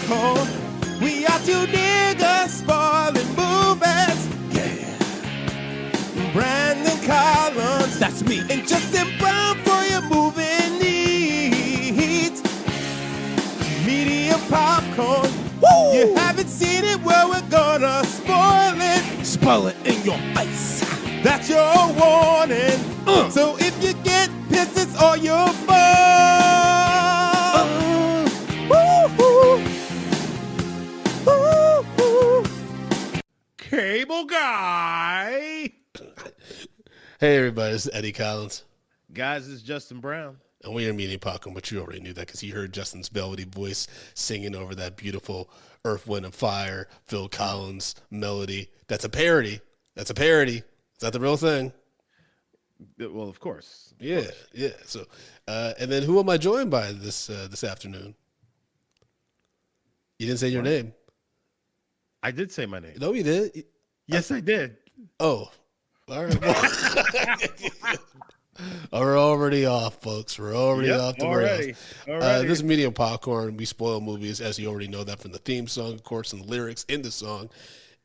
popcorn. We are two niggas spoiling movies. Yeah. Brandon Collins, that's me, and Justin Brown for your movie needs. Medium popcorn. Woo! You haven't seen it, well, we're gonna spoil it. Spoil it in your face. That's your warning. So if you get pissed, it's all your fault. Cable guy. Hey, everybody, this is Eddie Collins. Guys, it's Justin Brown. And we are meeting popcorn, but you already knew that because you heard Justin's velvety voice singing over that beautiful Earth, Wind, and Fire, Phil Collins melody. That's a parody. That's a parody. Is that the real thing? Well, of course. Yeah. So, and then who am I joined by this afternoon? You didn't say your name. I did say my name. No, you did. Yes, I did. Oh, all right. We're already off, folks. We're already off the rails. This is Medium Popcorn. We spoil movies, as you already know that from the theme song, of course, and the lyrics in the song.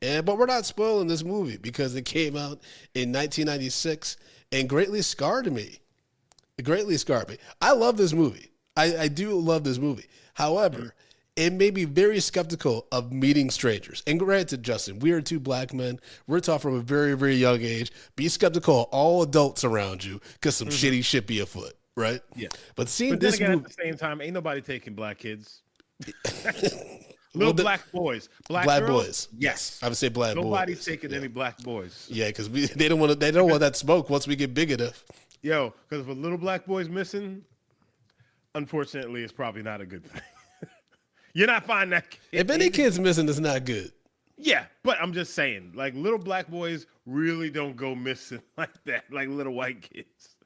But we're not spoiling this movie because it came out in 1996 and greatly scarred me. It greatly scarred me. I love this movie. I do love this movie. However, it made me very skeptical of meeting strangers. And granted, Justin, we are two black men. We're taught from a very, very young age. Be skeptical of all adults around you because some shitty shit be afoot, right? Yeah. But seeing this movie at the same time, ain't nobody taking black kids. Black boys. Black boys. Yes. I would say black boys. Nobody's taking any black boys. Yeah, because they don't want that smoke once we get big enough. Yo, because if a little black boy's missing, unfortunately, it's probably not a good thing. You're not finding that kid. If any kid's missing, it's not good. Yeah, but I'm just saying, like, little black boys really don't go missing like that, like little white kids.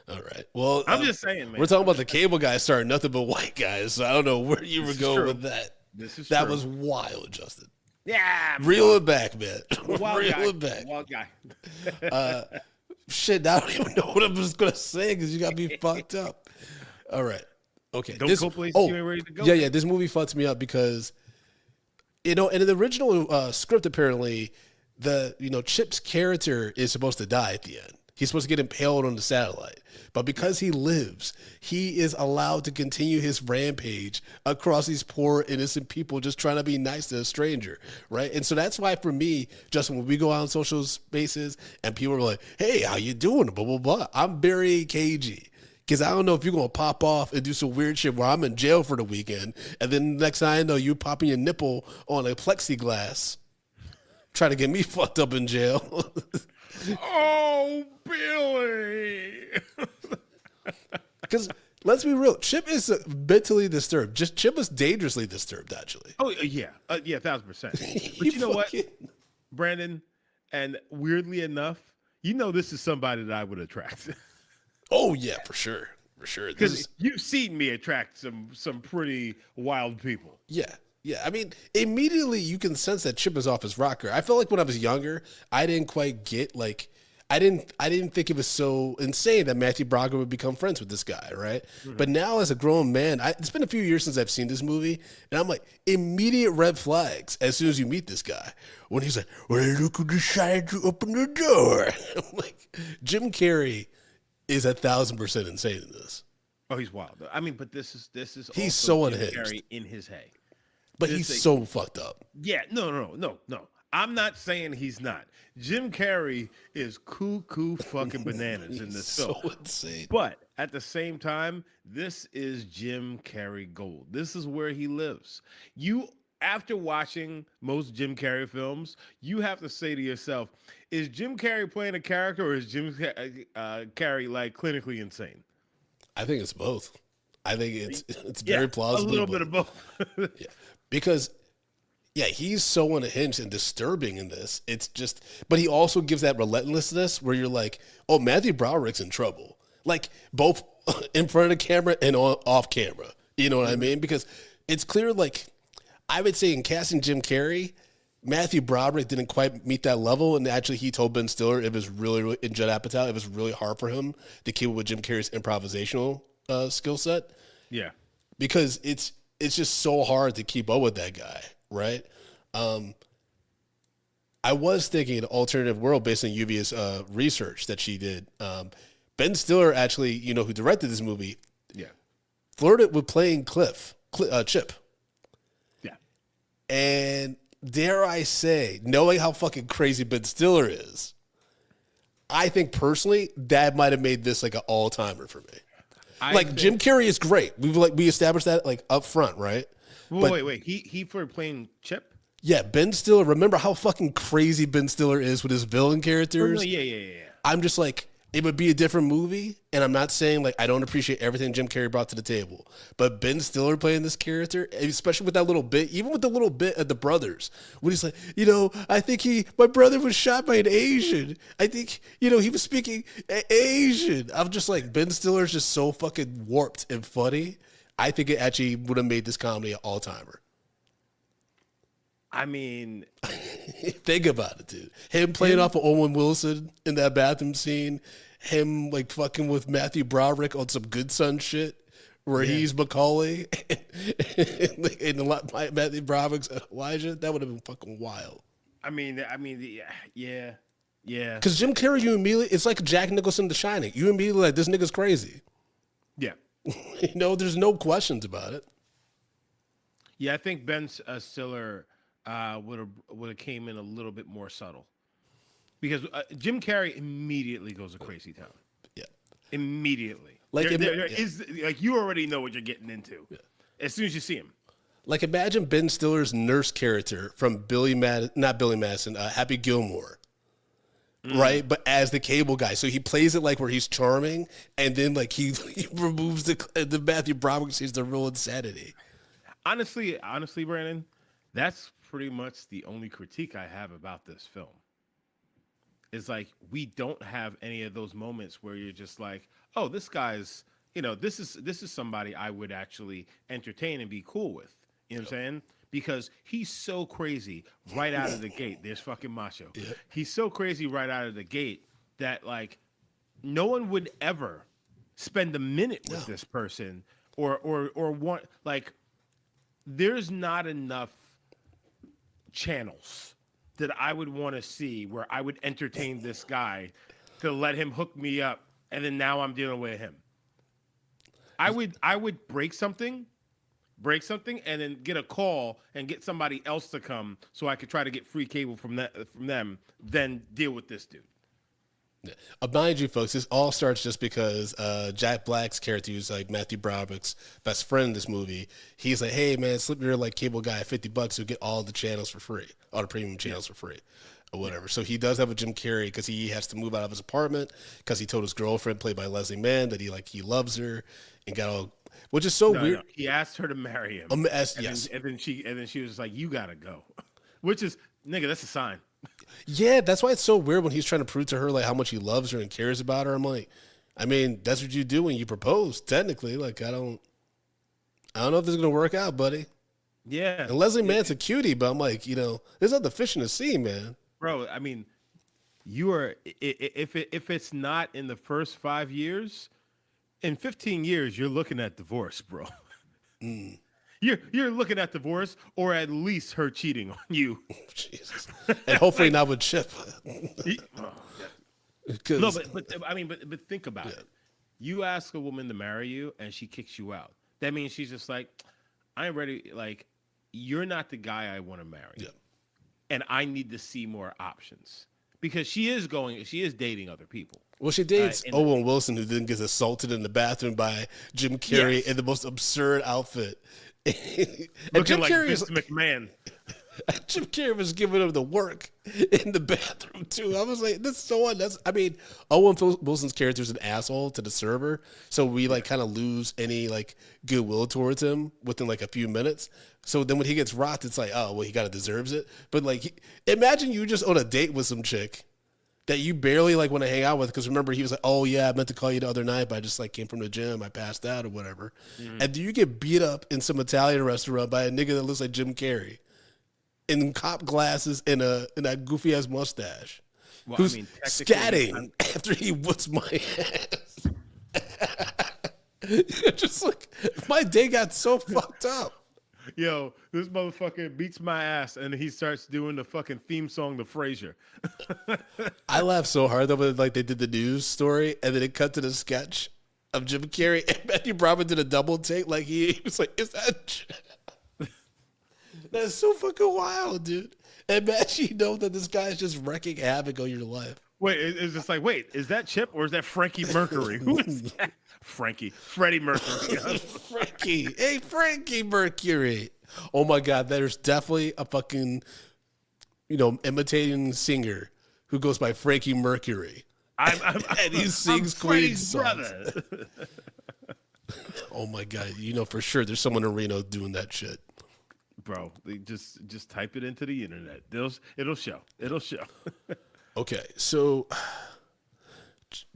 All right. Well, I'm just saying, man. We're talking about the cable guys starting nothing but white guys, so I don't know where you were going with that. That was wild, Justin. Yeah. Reel it back, man. Wild it back. Wild guy. Shit, I don't even know what I'm just going to say because you got me fucked up. All right. Okay. Don't go places you ain't ready to go. Yeah. This movie fucks me up because, in the original script, apparently, Chip's character is supposed to die at the end. He's supposed to get impaled on the satellite. But because he lives, he is allowed to continue his rampage across these poor, innocent people just trying to be nice to a stranger, right? And so that's why, for me, Justin, when we go out on social spaces and people are like, hey, how you doing? Blah, blah, blah. I'm very cagey. Because I don't know if you're going to pop off and do some weird shit where I'm in jail for the weekend, and then next thing I know, you popping your nipple on a plexiglass, trying to get me fucked up in jail. Oh, Billy. Because let's be real, Chip is mentally disturbed. Chip is dangerously disturbed, actually. Oh, yeah. 1,000%. But you know what, Brandon? And weirdly enough, this is somebody that I would attract. Oh, yeah, for sure. For sure. Because you've seen me attract some pretty wild people. Yeah. Yeah, I mean, immediately you can sense that Chip is off his rocker. I felt like when I was younger, I didn't quite get, I didn't think it was so insane that Matthew Broderick would become friends with this guy, right? Mm-hmm. But now as a grown man, it's been a few years since I've seen this movie, and I'm like, immediate red flags as soon as you meet this guy. When he's like, well, look who decided to open the door. I'm like, Jim Carrey is 1,000% insane in this. Oh, he's wild. I mean, but this is he's also so Jim unhinged. Carrey in his hay. But he's so fucked up. Yeah, no. I'm not saying he's not. Jim Carrey is cuckoo fucking bananas in this film. So insane. But at the same time, this is Jim Carrey gold. This is where he lives. After watching most Jim Carrey films, you have to say to yourself, is Jim Carrey playing a character or is Jim Carrey like clinically insane? I think it's both. I think it's very plausible. A little bit of both. Yeah. Because, he's so unhinged and disturbing in this. It's just, but he also gives that relentlessness where you're like, oh, Matthew Broderick's in trouble. Like, both in front of the camera and off camera. You know what I mean? Because it's clear, like, I would say in casting Jim Carrey, Matthew Broderick didn't quite meet that level. And actually, he told Ben Stiller it was really, in Judd Apatow, it was really hard for him to keep up with Jim Carrey's improvisational skill set. Yeah. Because it's it's just so hard to keep up with that guy, right? I was thinking an alternative world based on Lluvia's research that she did. Ben Stiller actually, you know, who directed this movie, flirted with playing Chip. Yeah. And dare I say, knowing how fucking crazy Ben Stiller is, I think personally that might have made this like an all-timer for me. Jim Carrey is great. We established that like up front, right? Wait. He for playing Chip? Yeah, Ben Stiller. Remember how fucking crazy Ben Stiller is with his villain characters? Oh, no, yeah. I'm just like, it would be a different movie, and I'm not saying like I don't appreciate everything Jim Carrey brought to the table, but Ben Stiller playing this character, especially with that little bit, even with the little bit of the brothers, when he's like, you know, I think my brother was shot by an Asian. I think, you know, he was speaking Asian. I'm just like, Ben Stiller's just so fucking warped and funny. I think it actually would have made this comedy an all-timer. I mean, think about it, dude. Him playing off of Owen Wilson in that bathroom scene, him like fucking with Matthew Broderick on some Good Son shit, where he's Macaulay and Matthew Broderick's Elijah. That would have been fucking wild. I mean, yeah. Because Jim Carrey, you immediately, it's like Jack Nicholson, The Shining. You immediately like, this nigga's crazy. Yeah. You know, there's no questions about it. Yeah, I think Ben Stiller would have came in a little bit more subtle, because Jim Carrey immediately goes to crazy town. Yeah, immediately. Like there is like, you already know what you're getting into as soon as you see him. Like, imagine Ben Stiller's nurse character from Happy Gilmore. Right, but as the cable guy, so he plays it like where he's charming, and then like he removes the Matthew Broderick sees the real insanity. Honestly, Brandon, that's pretty much the only critique I have about this film. Is like, we don't have any of those moments where you're just like, oh, this guy's, you know, this is somebody I would actually entertain and be cool with. You know what I'm saying? Because he's so crazy right out of the gate. There's fucking Macho. Yeah. He's so crazy right out of the gate that like no one would ever spend a minute with this person or want, like, there's not enough channels that I would want to see where I would entertain this guy to let him hook me up, and then now I'm dealing with him. I would break something, and then get a call and get somebody else to come so I could try to get free cable from them, then deal with this dude. Mind you, folks, this all starts just because Jack Black's character, who's like Matthew Broderick's best friend in this movie, he's like, hey, man, slip your like cable guy $50, you'll get all the channels for free, all the premium channels for free, or whatever. So he does have a Jim Carrey because he has to move out of his apartment because he told his girlfriend, played by Leslie Mann, that he loves her and got all, which is so weird. No. He asked her to marry him. And then she was like, you gotta go, which is, nigga, that's a sign. Yeah, that's why it's so weird when he's trying to prove to her like how much he loves her and cares about her. I'm like, I mean, that's what you do when you propose, technically. Like, I don't know if this is gonna work out, buddy. Yeah. And Leslie Mann's a cutie, but I'm like, you know, there's other fish in the sea, man. Bro, I mean, you are, if it's not in the first 5 years, in 15 years, you're looking at divorce, bro. You're looking at divorce, or at least her cheating on you. Jesus. And hopefully not with Chip. No, but think about it. You ask a woman to marry you, and she kicks you out. That means she's just like, I ain't ready. Like, you're not the guy I want to marry. Yeah. And I need to see more options. Because she is dating other people. Well, she dates Owen Wilson, who then gets assaulted in the bathroom by Jim Carrey in the most absurd outfit. Looking Jim like Vince McMahon. Jim Carrey was giving him the work in the bathroom too. I was like, this is so unnecessary. I mean, Owen Wilson's character is an asshole to the server, so we like kind of lose any like goodwill towards him within like a few minutes. So then when he gets rocked, it's like, oh well, he kind of deserves it. But like, imagine you just on a date with some chick that you barely like want to hang out with, because remember he was like, oh yeah, I meant to call you the other night, but I just like came from the gym, I passed out or whatever. And do you get beat up in some Italian restaurant by a nigga that looks like Jim Carrey in cop glasses and a goofy ass mustache, who's scatting after he whoops my ass? Just like, my day got so fucked up. yo, this motherfucker beats my ass, and he starts doing the fucking theme song to Frasier. I laughed so hard though when like they did the news story and then it cut to the sketch of Jim Carrey and Matthew Broderick did a double take. Like he was like, "Is that?" That's so fucking wild, dude. Imagine you know that this guy's just wrecking havoc on your life. Wait, it's just like, wait, is that Chip or is that Frankie Mercury? Who is that? Freddie Mercury. Frankie, hey Frankie Mercury. Oh my God, there's definitely a fucking, imitating singer who goes by Frankie Mercury. And he sings Queen songs. Oh my God, for sure there's someone in Reno doing that shit. Bro, they just type it into the internet. It'll show. Okay, so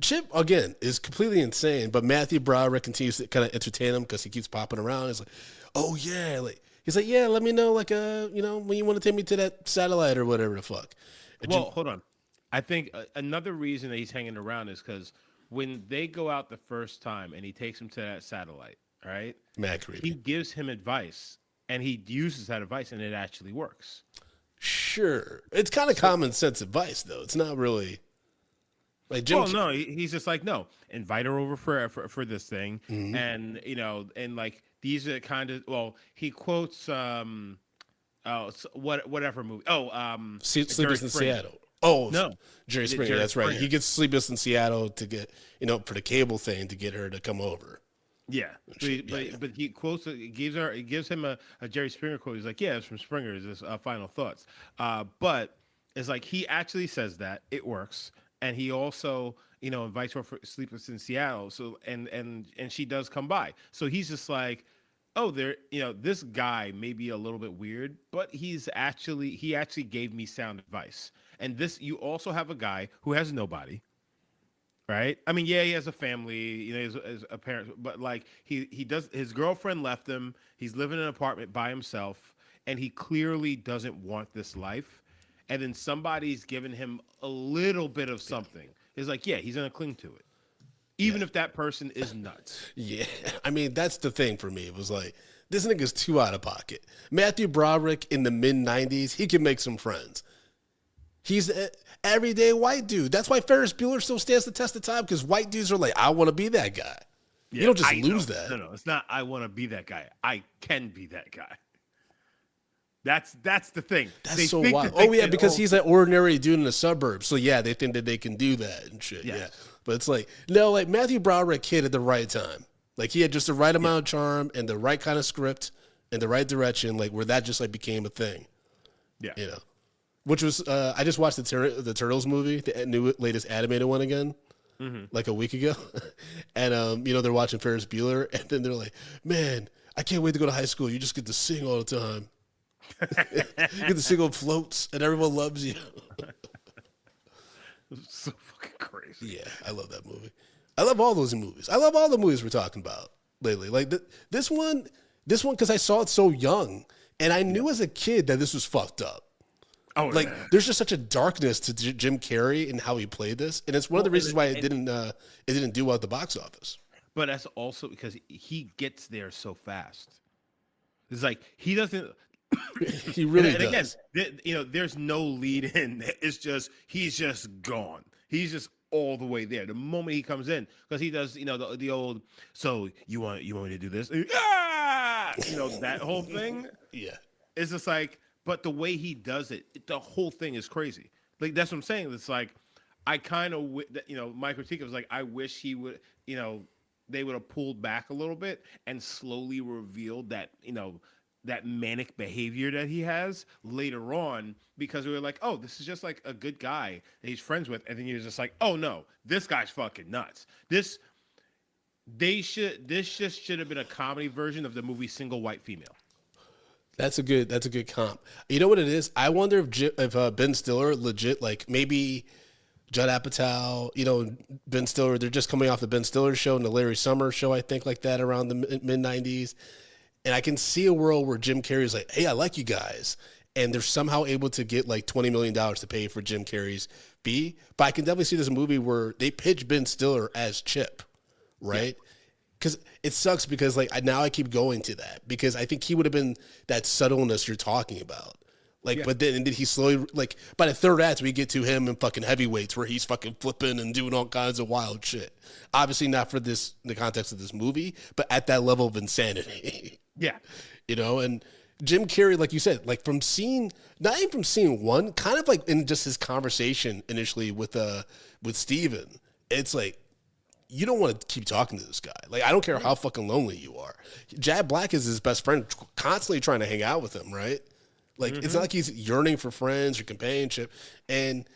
Chip again is completely insane, but Matthew Broderick continues to kind of entertain him because he keeps popping around. He's like, "Oh yeah," he's like, "Yeah, let me know, when you want to take me to that satellite or whatever the fuck." And hold on. I think another reason that he's hanging around is because when they go out the first time and he takes him to that satellite, right? He gives him advice, and he uses that advice, and it actually works. Sure, it's kind of common sense advice, though. It's not really like Jim. Well, no, he's just like, no, invite her over for this thing, and and like these are kind of he quotes whatever movie. Sleepless in Seattle. Oh no, Jerry Springer. Jerry That's right. Springer. He gets Sleepless in Seattle to get for the cable thing to get her to come over. Yeah, but he quotes it. Gives him a Jerry Springer quote. He's like, "Yeah, it's from Springer. Is this final thoughts?" But it's like he actually says that it works, and he also invites her for Sleepless in Seattle. So and she does come by. So he's just like, "Oh, this guy may be a little bit weird, but he actually gave me sound advice." And you also have a guy who has nobody. Right. I mean, yeah, he has a family, he has a parent, but like he does. His girlfriend left him. He's living in an apartment by himself, and he clearly doesn't want this life. And then somebody's given him a little bit of something. It's like, yeah, he's gonna cling to it, even if that person is nuts. Yeah, I mean that's the thing for me. It was like this nigga's too out of pocket. Matthew Broderick in the mid-90s, he can make some friends. He's an everyday white dude. That's why Ferris Bueller still stands the test of time, because white dudes are like, I want to be that guy. Yeah, you don't just lose that. No, it's not I want to be that guy. I can be that guy. That's the thing. That's so wild. Oh, yeah, because he's an ordinary dude in the suburbs. So, yeah, they think that they can do that and shit. Yes. Yeah. But it's like, no, like Matthew Broderick hit at the right time. Like he had just the right amount of charm and the right kind of script and the right direction, like where that just like became a thing. Yeah. Which was, I just watched the Turtles movie, the new latest animated one again, like a week ago. And, they're watching Ferris Bueller, and then they're like, man, I can't wait to go to high school. You just get to sing all the time. You get to sing on floats, and everyone loves you. So fucking crazy. Yeah, I love that movie. I love all those movies. I love all the movies we're talking about lately. Like this one, because I saw it so young, and I knew as a kid that this was fucked up. Oh, like there's just such a darkness to Jim Carrey and how he played this, and it's one of the reasons why it didn't do well at the box office. But that's also because he gets there so fast. It's like he doesn't. He really does. Again, there's no lead in. It's just he's just gone. He's just all the way there. The moment he comes in, because he does, the old. So you want me to do this? That whole thing. Yeah, it's just like. But the way he does it, the whole thing is crazy. Like that's what I'm saying. It's like I kind of, my critique was like I wish he would, they would have pulled back a little bit and slowly revealed that, that manic behavior that he has later on, because we were like, oh, this is just like a good guy that he's friends with, and then you're just like, oh no, this guy's fucking nuts. This just should have been a comedy version of the movie Single White Female. That's a good comp. You know what it is? I wonder if Ben Stiller legit, like maybe Judd Apatow, Ben Stiller, they're just coming off the Ben Stiller show and the Larry Summers show, I think, like that around the mid-90s. And I can see a world where Jim Carrey's like, hey, I like you guys. And they're somehow able to get like $20 million to pay for Jim Carrey's fee. But I can definitely see this movie where they pitch Ben Stiller as Chip, right? because it sucks because like now I keep going to that because I think he would have been that subtleness you're talking about. Like, but then he slowly, like, by the third act, we get to him in fucking heavyweights where he's fucking flipping and doing all kinds of wild shit. Obviously, not for this, the context of this movie, but at that level of insanity. Yeah. You know, and Jim Carrey, like you said, like from scene, not even from scene one, kind of like in just his conversation initially with Steven, it's like, you don't want to keep talking to this guy. Like, I don't care how fucking lonely you are. Jack Black is his best friend, constantly trying to hang out with him, right? Like, it's not like he's yearning for friends or companionship. And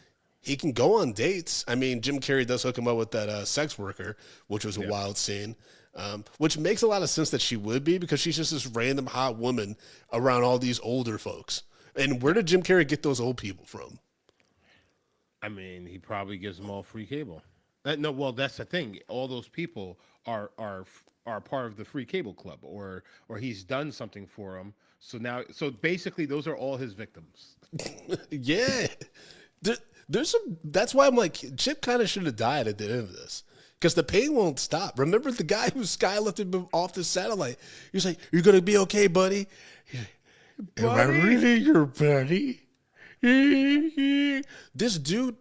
he can go on dates. I mean, Jim Carrey does hook him up with that sex worker, which was a wild scene, which makes a lot of sense that she would be because she's just this random hot woman around all these older folks. And where did Jim Carrey get those old people from? I mean, he probably gives them all free cable. No, well, that's the thing. All those people are part of the free cable club, or he's done something for them. So basically, those are all his victims. Yeah, there's some. That's why I'm like, Chip kind of should have died at the end of this because the pain won't stop. Remember the guy who skylifted him off the satellite? He's like, "You're gonna be okay, buddy." Am I really your buddy? This dude,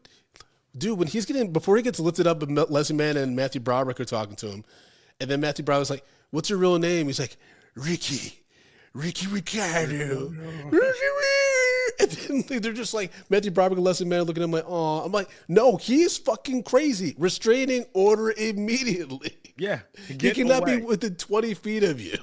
when he's getting before he gets lifted up, Leslie Mann and Matthew Broderick are talking to him, and then Matthew Broderick's like, "What's your real name?" He's like, Ricky Ricardo. And then they're just like, Matthew Broderick and Leslie Mann looking at him like, "Oh," I'm like, "No, he's fucking crazy. Restraining order immediately." Yeah, he cannot be within 20 feet of you.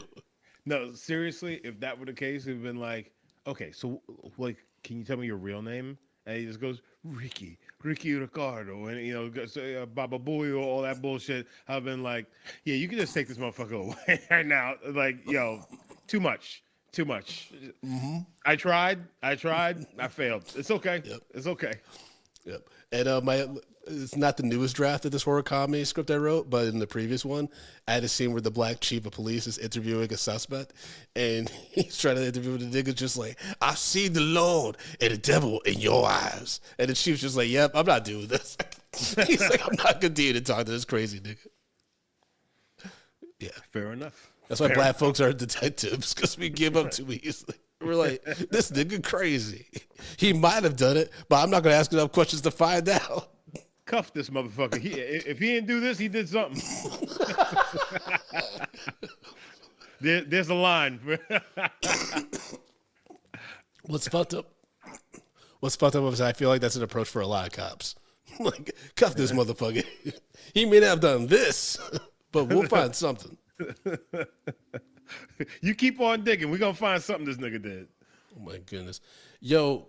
No, seriously, if that were the case, it'd been like, okay, so like, can you tell me your real name? And he just goes, Ricky Ricardo, and so, Baba Booey, all that bullshit. I've been like, yeah, you can just take this motherfucker away right now. Like, too much. Mm-hmm. I tried, I failed. It's okay. Yep. It's okay. Yep. And it's not the newest draft of this horror comedy script I wrote, but in the previous one, I had a scene where the black chief of police is interviewing a suspect, and he's trying to interview the nigga just like, "I see the Lord and the devil in your eyes." And the chief's just like, "Yep, I'm not doing this." He's like, "I'm not continuing to talk to this crazy nigga." Yeah. Fair enough. That's why black folks are detectives, because we give up too easily. We're like, this nigga crazy. He might have done it, but I'm not going to ask enough questions to find out. Cuff this motherfucker. If he didn't do this, he did something. There's a line. What's fucked up is I feel like that's an approach for a lot of cops. Like, cuff this motherfucker. He may not have done this, but we'll find something. You keep on digging. We're going to find something this nigga did. Oh, my goodness. Yo,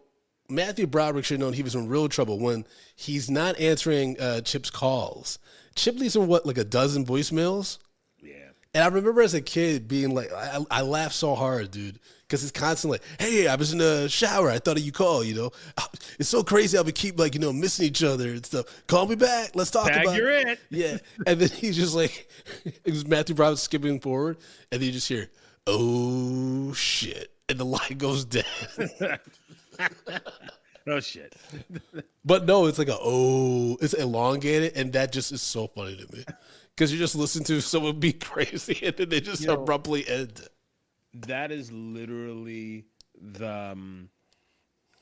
Matthew Broderick should have known he was in real trouble when he's not answering Chip's calls. Chip leaves him, like a dozen voicemails? Yeah. And I remember as a kid being like, I laughed so hard, dude, because it's constantly like, "Hey, I was in the shower. I thought of you call, It's so crazy how we keep, like, missing each other and stuff. Call me back. Let's talk about you're it." it. Yeah. And then he's just like, it was Matthew Broderick skipping forward, and then you just hear, "Oh, shit." And the light goes dead. Oh, shit. But no, it's like it's elongated, and that just is so funny to me. Because you just listen to someone be crazy, and then they just abruptly end. That is literally the,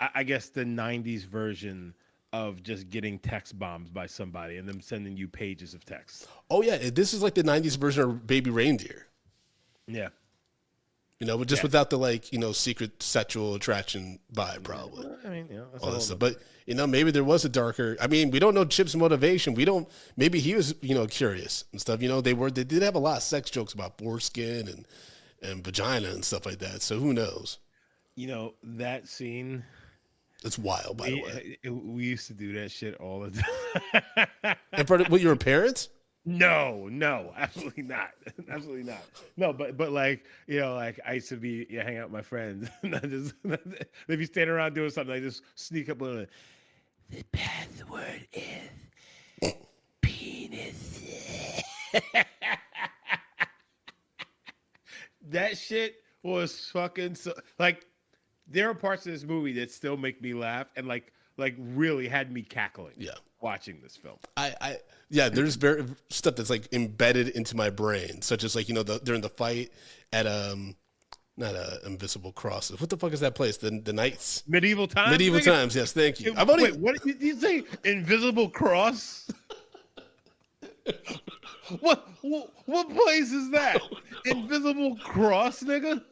I guess, the 90s version of just getting text bombed by somebody and them sending you pages of text. Oh, yeah. This is like the 90s version of Baby Reindeer. Yeah. But just without the, secret sexual attraction vibe, probably. I mean, that's all that stuff. But, maybe there was a darker, we don't know Chip's motivation. Maybe he was, curious and stuff. They did have a lot of sex jokes about foreskin and vagina and stuff like that. So who knows? That scene. It's wild, by the way. We used to do that shit all the time. In front of your parents? No, absolutely not. Absolutely not. No, but like, like I used to hang out with my friends. And they'd be standing around doing something, I just sneak up on it. The password is penis. That shit was fucking like, there are parts of this movie that still make me laugh, and like like really had me cackling. Yeah. Watching this film. Yeah, there's very stuff that's like embedded into my brain, such as like, during the fight at not Invisible Crosses. What the fuck is that place? The Knights? Medieval Times. Medieval Times. Yes, thank you. Wait, what did you say? Invisible Cross? What place is that? Invisible Cross, nigga?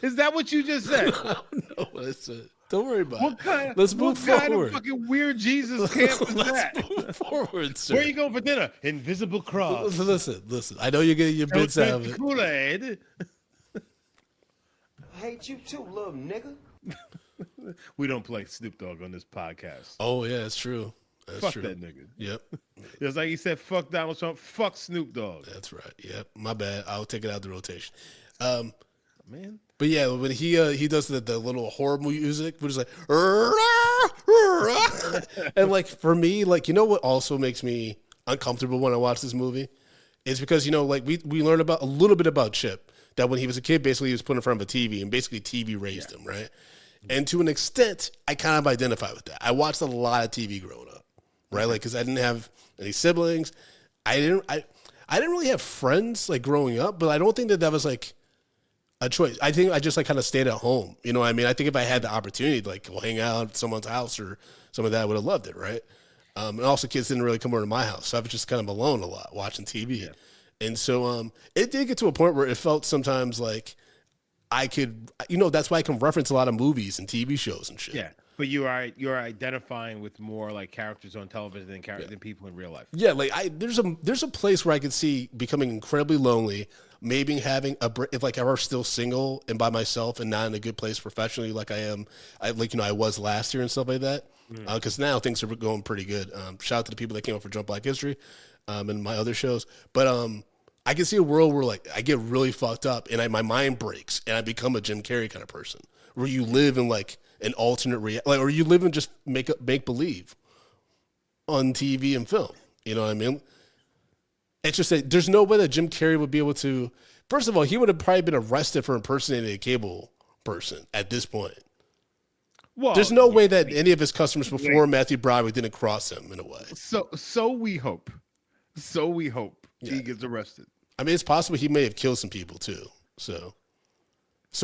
Is that what you just said? I don't know what I said. Don't worry about What it. kind, Let's move forward. What kind of fucking weird Jesus camp is that? Move forward, sir. Where are you going for dinner? Invisible Cross. Listen. I know you're getting your bits out of it. Kool-Aid. I hate you too, little nigga. We don't play Snoop Dogg on this podcast. Oh yeah, that's true. That's Fuck true. that nigga. Yep. It's like he said, fuck Donald Trump, fuck Snoop Dogg. That's right. Yep. My bad. I'll take it out of the rotation. Man. But yeah, when he does the little horror music, which is like, and like for me, like, you know what also makes me uncomfortable when I watch this movie is because, like we learned about a little bit about Chip, that when he was a kid, basically he was put in front of a TV and basically TV raised him, right? And to an extent, I kind of identify with that. I watched a lot of TV growing up, right? Like, because I didn't have any siblings. I didn't really have friends like growing up, but I don't think that was like a choice. I think I just like kind of stayed at home. You know what I mean? I think if I had the opportunity to like go hang out at someone's house or some of that, I would have loved it, right? And also kids didn't really come over to my house. So I was just kind of alone a lot watching TV. Yeah. And so it did get to a point where it felt sometimes like I could, that's why I can reference a lot of movies and TV shows and shit. Yeah. But you're identifying with more like characters on television than people in real life. Yeah, like there's a place where I could see becoming incredibly lonely, maybe having if like I were still single and by myself and not in a good place professionally like I am, I was last year and stuff like that. Because now things are going pretty good. Shout out to the people that came up for Jump Black History and my other shows. But I can see a world where like I get really fucked up and my mind breaks and I become a Jim Carrey kind of person, where you live in like an alternate reality, or you live in just make believe on TV and film. You know what I mean? It's just that there's no way that Jim Carrey would be able to. First of all, he would have probably been arrested for impersonating a cable person at this point. Well, there's no way that any of his customers before Matthew Broderick didn't cross him in a way. So we hope. He gets arrested. I mean, it's possible he may have killed some people too. So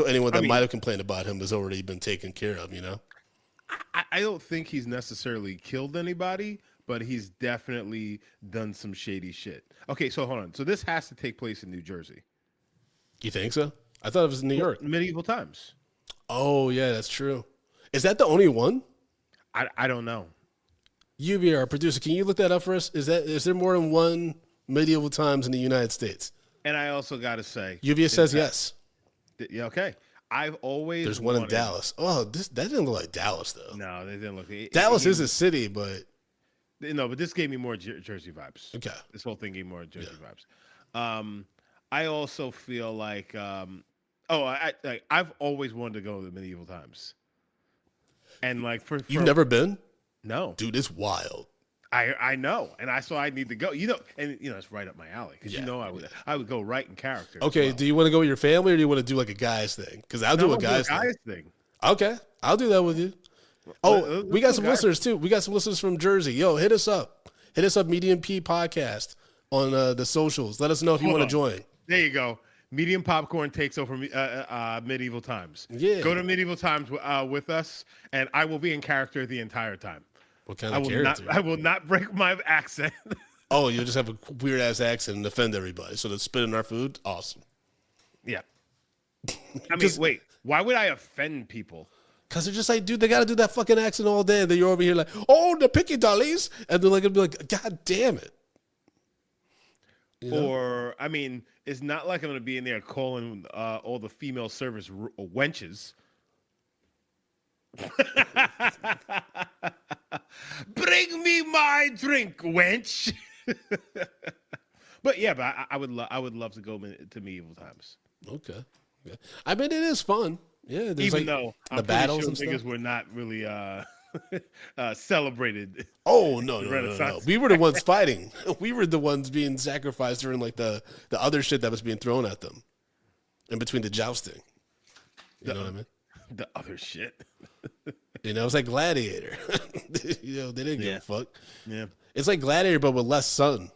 anyone that might have complained about him has already been taken care of, I don't think he's necessarily killed anybody, but he's definitely done some shady shit. Okay, so hold on. So this has to take place in New Jersey. You think so? I thought it was in New York. Medieval Times. Oh, yeah, that's true. Is that the only one? I don't know. Lluvia, our producer, can you look that up for us? Is there more than one Medieval Times in the United States? And I also got to say, Lluvia says yes. Yeah, okay. I've always There's one in Dallas. Oh, that didn't look like Dallas though. No, they didn't look. Dallas is a city, but no, but this gave me more Jersey vibes. Okay, this whole thing gave me more Jersey vibes. I also feel like, I've always wanted to go to the Medieval Times, and like you've never been? No, dude, it's wild. I know, and I need to go. It's right up my alley because I would go right in character. Okay, do you want to go with your family or do you want to do like a guys thing? Because I'll do a guys thing. Okay, I'll do that with you. Oh, we got some listeners too. We got some listeners from Jersey. Yo, hit us up. Hit us up, Medium P Podcast on the socials. Let us know if you want to join. There you go. Medium Popcorn takes over Medieval Times. Yeah, go to Medieval Times with us, and I will be in character the entire time. What kind of character? I will not break my accent. Oh, you'll just have a weird ass accent and offend everybody. So to spit in our food, awesome. Yeah. I mean, wait. Why would I offend people? Because they're just like, dude, they got to do that fucking accent all day. And then you're over here like, oh, the picky dollies. And they're like, gonna be like, God damn it. Or, I mean, it's not like I'm going to be in there calling all the female service wenches. Bring me my drink, wench. But I would love to go to Medieval Times. Okay. I mean, it is fun. Yeah, even though the battles sure and niggas stuff were not really celebrated. Oh no. We were the ones fighting. We were the ones being sacrificed during like the other shit that was being thrown at them in between the jousting. You know what I mean? The other shit. You know, it's like Gladiator. You know, they didn't give a fuck. Yeah. It's like Gladiator, but with less sun.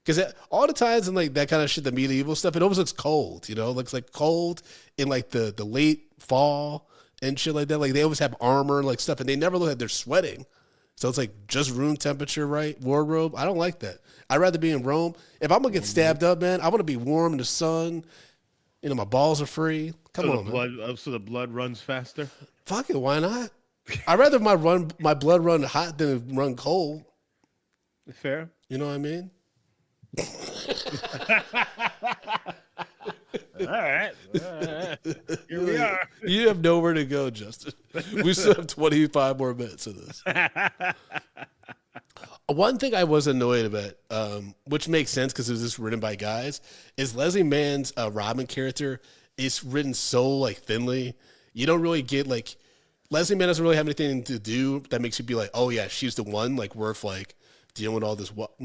Because all the times in like that kind of shit, the medieval stuff, it always looks cold. You know, it looks like cold in like the late fall and shit like that. Like they always have armor and like stuff, and they never look like they're sweating. So it's like just room temperature, right? Wardrobe. I don't like that. I'd rather be in Rome. If I'm gonna get stabbed up, man, I want to be warm in the sun. You know, my balls are free. Come on, man. So the blood runs faster. Fuck it, why not? I'd rather my blood run hot than run cold. Fair. You know what I mean? All right. Here we are. You have nowhere to go, Justin. We still have 25 more minutes of this. One thing I was annoyed about, which makes sense because it was just written by guys, is Leslie Mann's Robin character is written so like thinly. You don't really get like Leslie Mann doesn't really have anything to do that makes you be like, oh yeah, she's the one like worth like dealing with all this what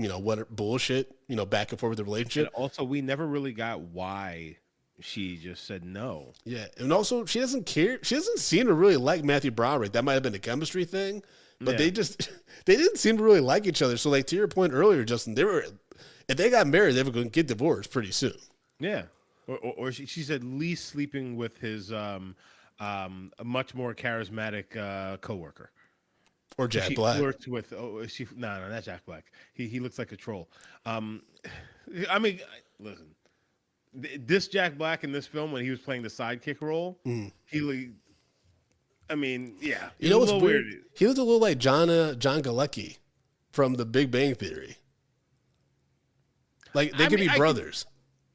bullshit back and forth with the relationship. And also, we never really got why she just said no. Yeah, and also she doesn't care. She doesn't seem to really like Matthew Broderick. That might have been a chemistry thing, but they didn't seem to really like each other. So like to your point earlier, Justin, if they got married, they were going to get divorced pretty soon. Yeah, or she's at least sleeping with his a much more charismatic coworker. Or Jack she Black. Flirts with no, not Jack Black. He looks like a troll. I mean, listen, this Jack Black in this film when he was playing the sidekick role, I mean, yeah, you know what's weird? He looked a little like John Galecki from The Big Bang Theory. Like they could be brothers.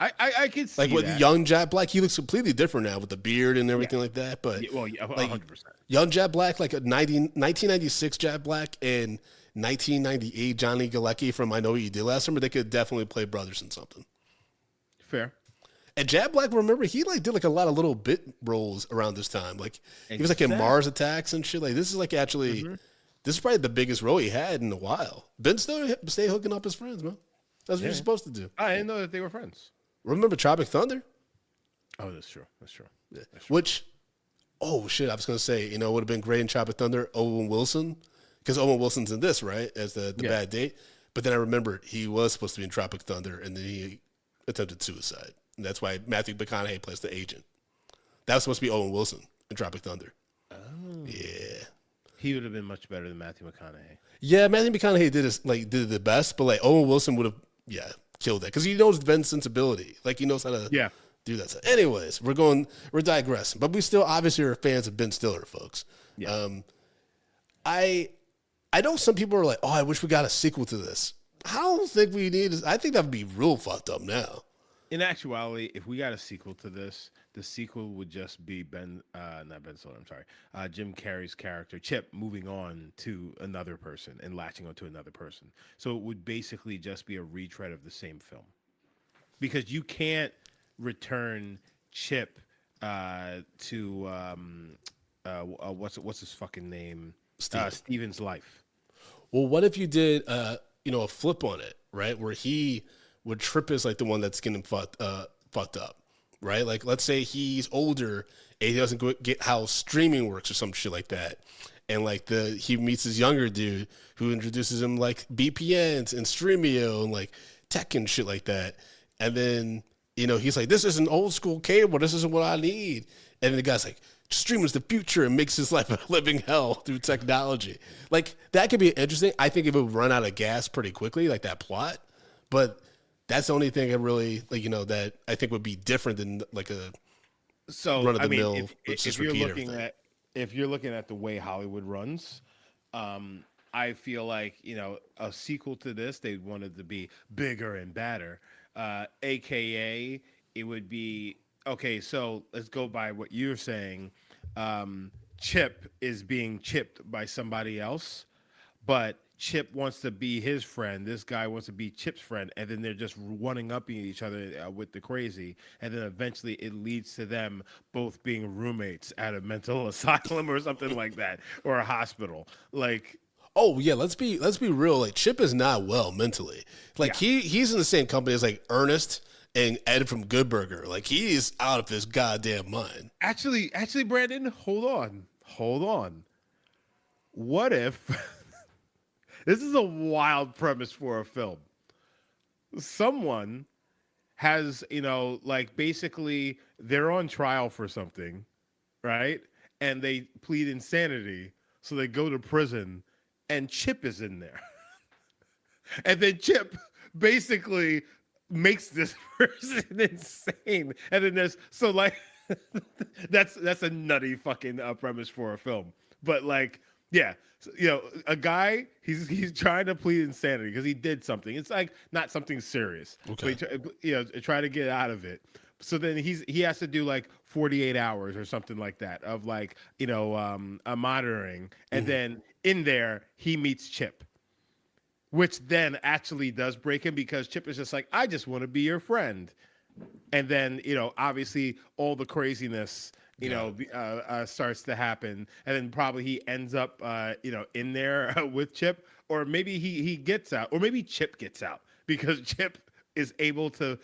I could see like with that. young Jack Black, he looks completely different now with the beard and everything like that. But 100%. Young Jack Black, like a 1996 Jack Black and 1998 Johnny Galecki from I Know What You Did Last Summer, they could definitely play brothers in something. Fair. And Jack Black, remember, he like did like a lot of little bit roles around this time. Like he was like in Mars Attacks and shit. Like this is like actually, this is probably the biggest role he had in a while. Ben Stiller stay hooking up his friends, man. That's what you're supposed to do. I didn't know that they were friends. Remember Tropic Thunder? Oh, that's true. That's true. Yeah. That's true. Which, oh shit, I was gonna say, it would have been great in Tropic Thunder, Owen Wilson, because Owen Wilson's in this, right, as the bad date. But then I remembered he was supposed to be in Tropic Thunder, and then he attempted suicide. And that's why Matthew McConaughey plays the agent. That was supposed to be Owen Wilson in Tropic Thunder. Oh. Yeah. He would have been much better than Matthew McConaughey. Yeah, Matthew McConaughey did the best, but like Owen Wilson would have killed that because he knows Ben's sensibility. Like he knows how to do that. So anyways, we're digressing, but we still obviously are fans of Ben Stiller, folks. Yeah. I know some people are like, oh, I wish we got a sequel to this. I don't think we need it. I think that would be real fucked up now. In actuality, if we got a sequel to this, the sequel would just be Jim Carrey's character, Chip, moving on to another person and latching onto another person. So it would basically just be a retread of the same film. Because you can't return Chip to what's his fucking name? Steven's life. Well, what if you did a flip on it, right? Where he would trip is like the one that's getting fucked up, right? Like, let's say he's older and he doesn't get how streaming works or some shit like that. And like he meets this younger dude who introduces him like VPNs and Streamio and like tech and shit like that. And then, he's like, this isn't old school cable. This isn't what I need. And then the guy's like, streaming's the future and makes his life a living hell through technology. Like that could be interesting. I think it would run out of gas pretty quickly, like that plot. But that's the only thing I really that I think would be different than like a run of the mill. If you're looking at the way Hollywood runs, I feel like a sequel to this they wanted to be bigger and badder, aka it would be okay. So let's go by what you're saying. Chip is being chipped by somebody else, but Chip wants to be his friend. This guy wants to be Chip's friend. And then they're just one-upping each other with the crazy. And then eventually it leads to them both being roommates at a mental asylum or something like that, or a hospital. Like, oh yeah, let's be real. Like Chip is not well mentally. Like he's in the same company as like Ernest and Ed from Good Burger. Like he is out of his goddamn mind. Actually, Brandon, hold on. what if this is a wild premise for a film? Someone has, like basically they're on trial for something, right? And they plead insanity, so they go to prison, and Chip is in there. And then Chip basically makes this person insane. And then that's a nutty fucking premise for a film. But like, yeah, a guy, he's trying to plead insanity because he did something. It's like not something serious. Okay. But try to get out of it. So then he has to do like 48 hours or something like that of like, a monitoring. And then in there, he meets Chip, which then actually does break him because Chip is just like, I just want to be your friend. And then, obviously all the craziness, starts to happen. And then probably he ends up, in there with Chip, or maybe he gets out, or maybe Chip gets out because Chip is able to,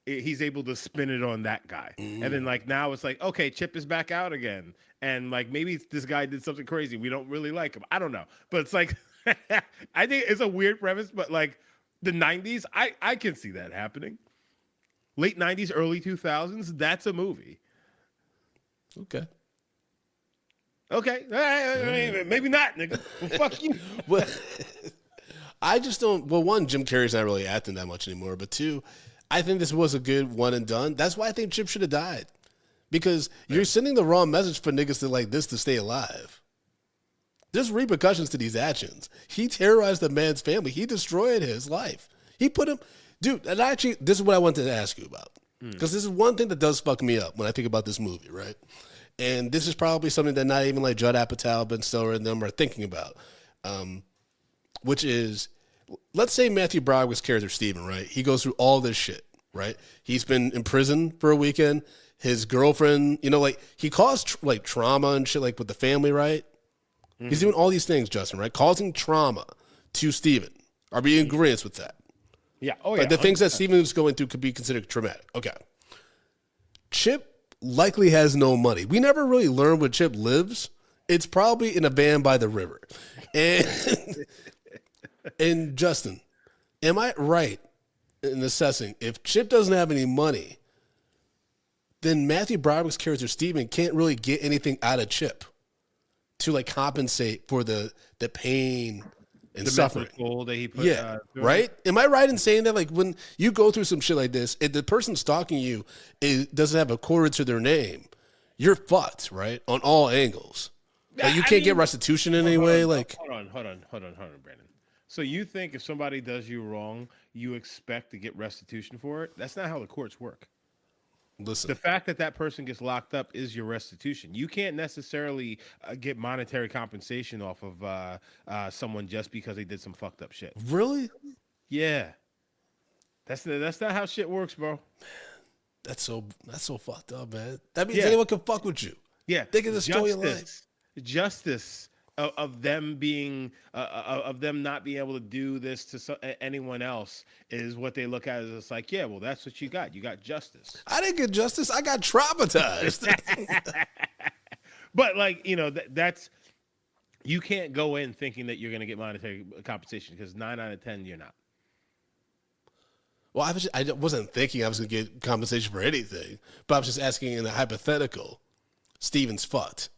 he's able to spin it on that guy. And then like, now it's like, okay, Chip is back out again. And like, maybe this guy did something crazy. We don't really like him. I don't know. But it's like, I think it's a weird premise, but like the 90s, I can see that happening. Late 90s, early 2000s, that's a movie. Okay. Maybe not, nigga. Well, fuck you. Well, I just don't. Well, one, Jim Carrey's not really acting that much anymore. But two, I think this was a good one and done. That's why I think Chip should have died. Because you're sending the wrong message for niggas to like this to stay alive. There's repercussions to these actions. He terrorized the man's family. He destroyed his life. He put him, dude. And actually, this is what I wanted to ask you about, because this is one thing that does fuck me up when I think about this movie, right? And this is probably something that not even like Judd Apatow, Ben Stiller, and them are thinking about, which is, let's say Matthew Broderick's character Steven, right? He goes through all this shit, right? He's been in prison for a weekend. His girlfriend, like he caused like trauma and shit, like with the family, right? He's doing all these things, Justin, right? Causing trauma to Steven. Are we in agreement with that? Yeah. Oh, yeah. Like the things that Steven was going through could be considered traumatic. Okay. Chip likely has no money. We never really learn where Chip lives. It's probably in a van by the river. And Justin, am I right in assessing if Chip doesn't have any money, then Matthew Broderick's character Steven can't really get anything out of Chip to like compensate for the pain and suffering that he put, right? Am I right in saying that like when you go through some shit like this, if the person stalking you doesn't have a quarter to their name, you're fucked, right? On all angles. Like you can't get restitution in any way. Like hold on, Brandon. So you think if somebody does you wrong, you expect to get restitution for it? That's not how the courts work. Listen, the fact that person gets locked up is your restitution. You can't necessarily get monetary compensation off of someone just because they did some fucked up shit. Really? Yeah. That's not how shit works, bro. That's so fucked up, man. That means anyone can fuck with you. Yeah. They can destroy your life. Justice of them being of them not being able to do this to anyone else is what they look at as. It's like, yeah, well, that's what you got. You got justice. I didn't get justice. I got traumatized. But like, that's, you can't go in thinking that you're going to get monetary compensation because 9 out of 10 you're not. Well, I wasn't thinking I was going to get compensation for anything, but I was just asking in a hypothetical. Steven's fucked.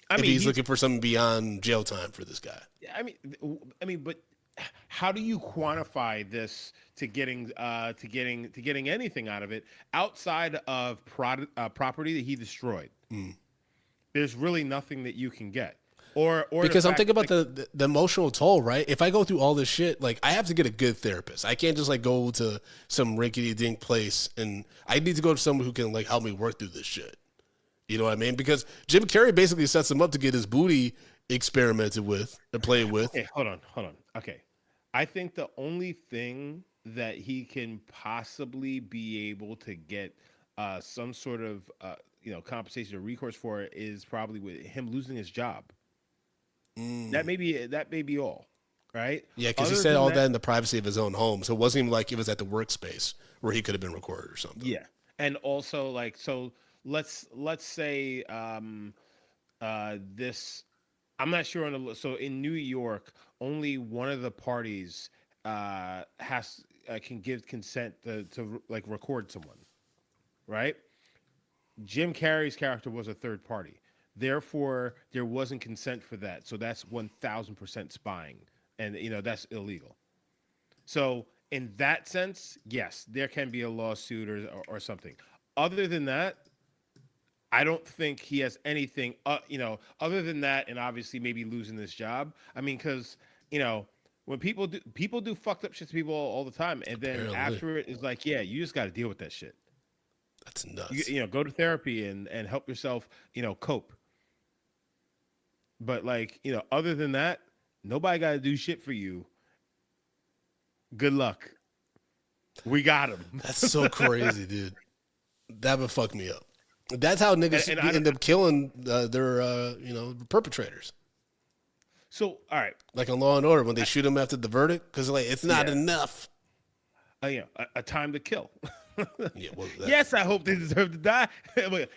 I mean, he's looking for something beyond jail time for this guy. I mean, but how do you quantify this to getting anything out of it outside of property that he destroyed? There's really nothing that you can get. Or because I'm thinking about the emotional toll, right? If I go through all this shit, like I have to get a good therapist. I can't just like go to some rinkety-dink place, and I need to go to someone who can like help me work through this shit. You know what I mean? Because Jim Carrey basically sets him up to get his booty experimented with and played with. Okay, hold on. Okay. I think the only thing that he can possibly be able to get some sort of compensation or recourse for is probably with him losing his job. That may be all, right? Yeah, because he said all that in the privacy of his own home, so it wasn't even like it was at the workspace where he could have been recorded or something. Yeah, and also like so. Let's say this I'm not sure on the so in New York, only one of the parties has can give consent to like record someone, right? Jim Carrey's character was a third party. Therefore, there wasn't consent for that. So that's 1000% spying. And, that's illegal. So, in that sense, yes, there can be a lawsuit or something. Other than that, I don't think he has anything, other than that, and obviously maybe losing this job. I mean, because, when people do fucked up shit to people all the time. And then Apparently. after it is like, yeah, you just got to deal with that shit. That's nuts. Go to therapy and help yourself, cope. But like, other than that, nobody got to do shit for you. Good luck. We got him. That's so crazy, dude. That would fuck me up. That's how niggas And end up killing their perpetrators. So, all right. Like on Law and Order, when they shoot them after the verdict, because like it's not enough. A time to kill. Yeah, yes, I hope they deserve to die.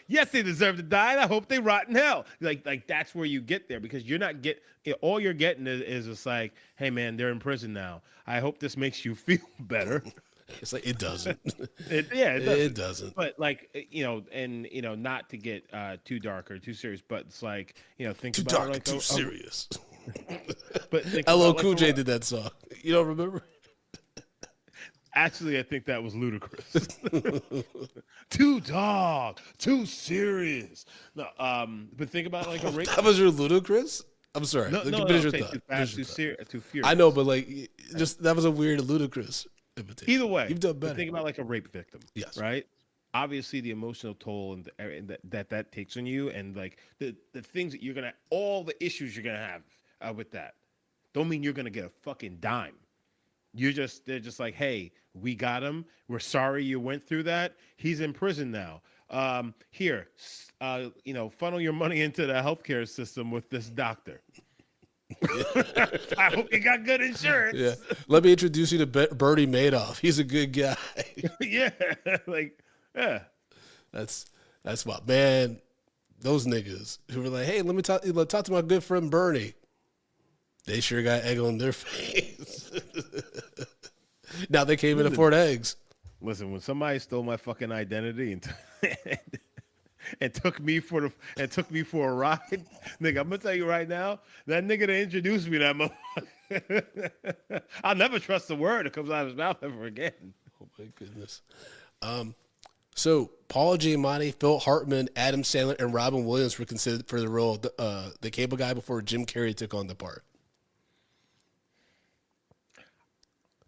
Yes, they deserve to die, and I hope they rot in hell. Like that's where you get there, because you're not all you're getting is just like, hey man, they're in prison now. I hope this makes you feel better. It's like it doesn't. It doesn't. It doesn't. But like and not to get too dark or too serious, but it's like think Too about dark, it like too serious. But think LL about Cool like J did that song. You don't remember? Actually, I think that was ludicrous. Too dark, too serious. No, but think about like a rape. That was your ludicrous? I'm sorry. No, Finish your say thought. too Finish fast, your too thought. too furious. I know, but like, just that was a weird ludicrous imitation. Either way, You've done but better. think about like a rape victim. Yes. Right. Obviously, the emotional toll and that takes on you, and like the things that all the issues you're gonna have with that, don't mean you're gonna get a fucking dime. They're just like, hey, we got him. We're sorry you went through that. He's in prison now. Here, funnel your money into the healthcare system with this doctor. I hope you got good insurance. Yeah. Let me introduce you to Bernie Madoff. He's a good guy. Yeah. Yeah. That's what, man. Those niggas who were like, hey, let me talk to my good friend Bernie. They sure got egg on their face. Now they can't even afford eggs. Listen, when somebody stole my fucking identity and took me for a ride, nigga, I'm gonna tell you right now, that nigga that introduced me to that motherfucker, I'll never trust the word that comes out of his mouth ever again. Oh my goodness. So Paul Giamatti, Phil Hartman, Adam Sandler, and Robin Williams were considered for the role of the cable guy before Jim Carrey took on the part.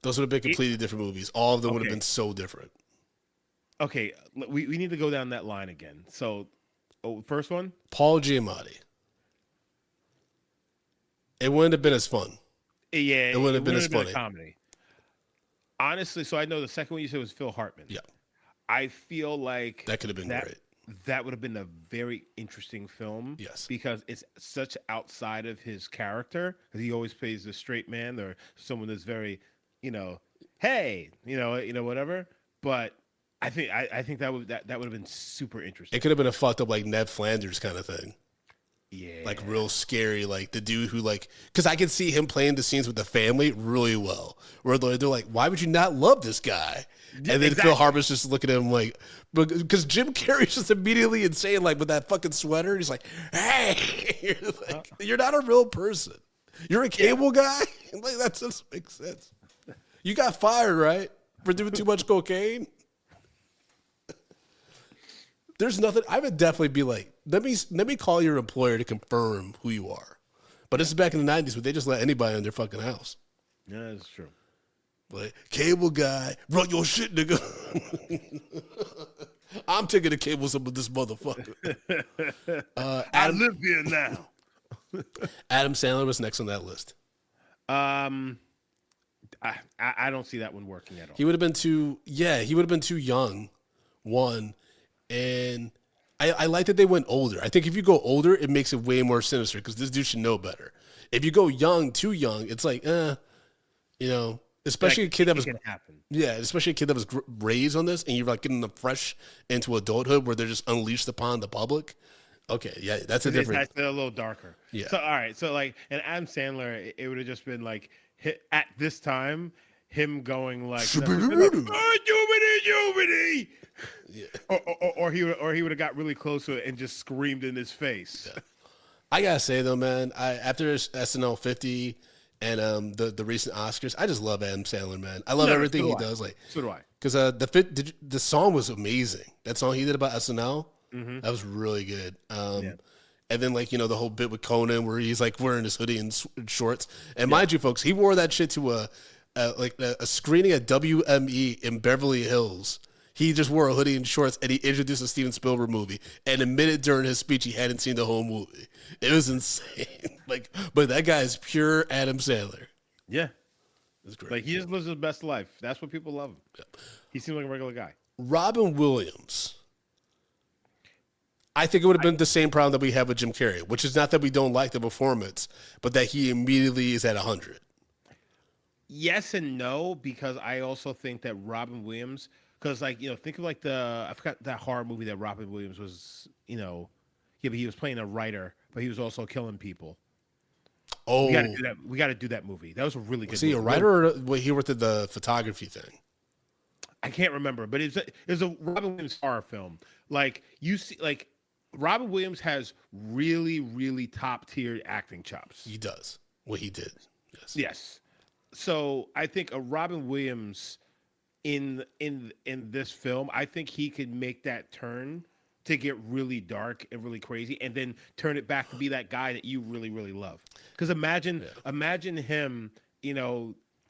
Those would have been completely different movies. All of them would have been so different. Okay, we need to go down that line again. So, first one? Paul Giamatti. It wouldn't have been as fun. Yeah, it wouldn't have been as funny. A comedy. Honestly, so I know the second one you said was Phil Hartman. Yeah. I feel like that could have been great. That would have been a very interesting film. Yes. Because it's such outside of his character. Because he always plays the straight man or someone that's very, hey, whatever. But I think that would have been super interesting. It could have been a fucked up like Ned Flanders kind of thing. Yeah. Like real scary, like the dude who because I could see him playing the scenes with the family really well. Where they're like, why would you not love this guy? And then exactly. Phil Hartman's just looking at him like, because Jim Carrey's just immediately insane, like with that fucking sweater. He's like, hey, you're not a real person. You're a cable guy? Like, that doesn't make sense. You got fired, right? For doing too much cocaine? There's nothing. I would definitely be like, let me call your employer to confirm who you are. But this is back in the 90s where they just let anybody in their fucking house. Yeah, that's true. Like, cable guy, run your shit, nigga. I'm taking the cables up with this motherfucker. I live here now. Adam Sandler was next on that list. I don't see that one working at all. He would have been too young, one. And I like that they went older. I think if you go older, it makes it way more sinister because this dude should know better. If you go too young, it's like, especially a kid that was, especially a kid that was raised on this, and you're like getting them fresh into adulthood where they're just unleashed upon the public. Okay, yeah, that's a different. That's a little darker. Yeah. So all right, so like, and Adam Sandler, it would have just been like at this time, him going like, Jubity. Yeah. Or he would have got really close to it and just screamed in his face. Yeah. I gotta say though, man, after SNL 50 and the recent Oscars, I just love Adam Sandler, man. I love everything he does. Like, so do I. Because the song was amazing. That song he did about SNL, that was really good. And then like the whole bit with Conan where he's like wearing his hoodie and shorts. And mind you, folks, he wore that shit to a screening at WME in Beverly Hills. He just wore a hoodie and shorts, and he introduced a Steven Spielberg movie. And admitted during his speech he hadn't seen the whole movie. It was insane. But that guy is pure Adam Sandler. Yeah, it's great. Like he just lives his best life. That's what people love him. Yeah. He seems like a regular guy. Robin Williams. I think it would have been the same problem that we have with Jim Carrey, which is not that we don't like the performance, but that he immediately is at 100. Yes and no, because I also think that Robin Williams. Because, like, think of, like, I forgot that horror movie that Robin Williams was, but he was playing a writer, but he was also killing people. Oh. We got to do that. We got to do that movie. That was a really good movie. Was he a writer or he worked at the photography thing? I can't remember, but it was a Robin Williams horror film. Like, you see, like, Robin Williams has really, really top-tier acting chops. He does. What he did. Yes. So, I think a Robin Williams... In this film, I think he could make that turn to get really dark and really crazy, and then turn it back to be that guy that you really, really love. Because imagine him,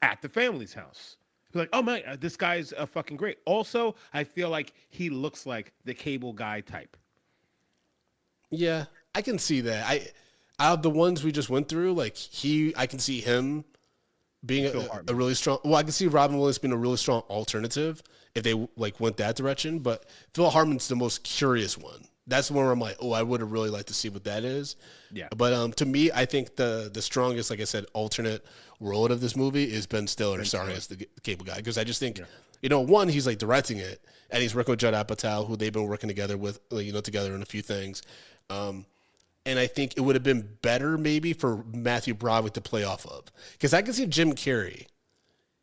at the family's house. Like, oh my, this guy's fucking great. Also, I feel like he looks like the Cable Guy type. Yeah, I can see that. Out of the ones we just went through, like I can see him being a really strong. Well, I can see Robin Williams being a really strong alternative if they like went that direction. But Phil Hartman's the most curious one. That's the one where I'm like, oh, I would have really liked to see what that is. Yeah. But to me, I think the strongest, like I said, alternate world of this movie is Ben Stiller starring as the Cable Guy, because I just think, one, he's like directing it, and he's working with Judd Apatow, who they've been working together with, together in a few things. And I think it would have been better maybe for Matthew Broderick to play off of. Because I can see Jim Carrey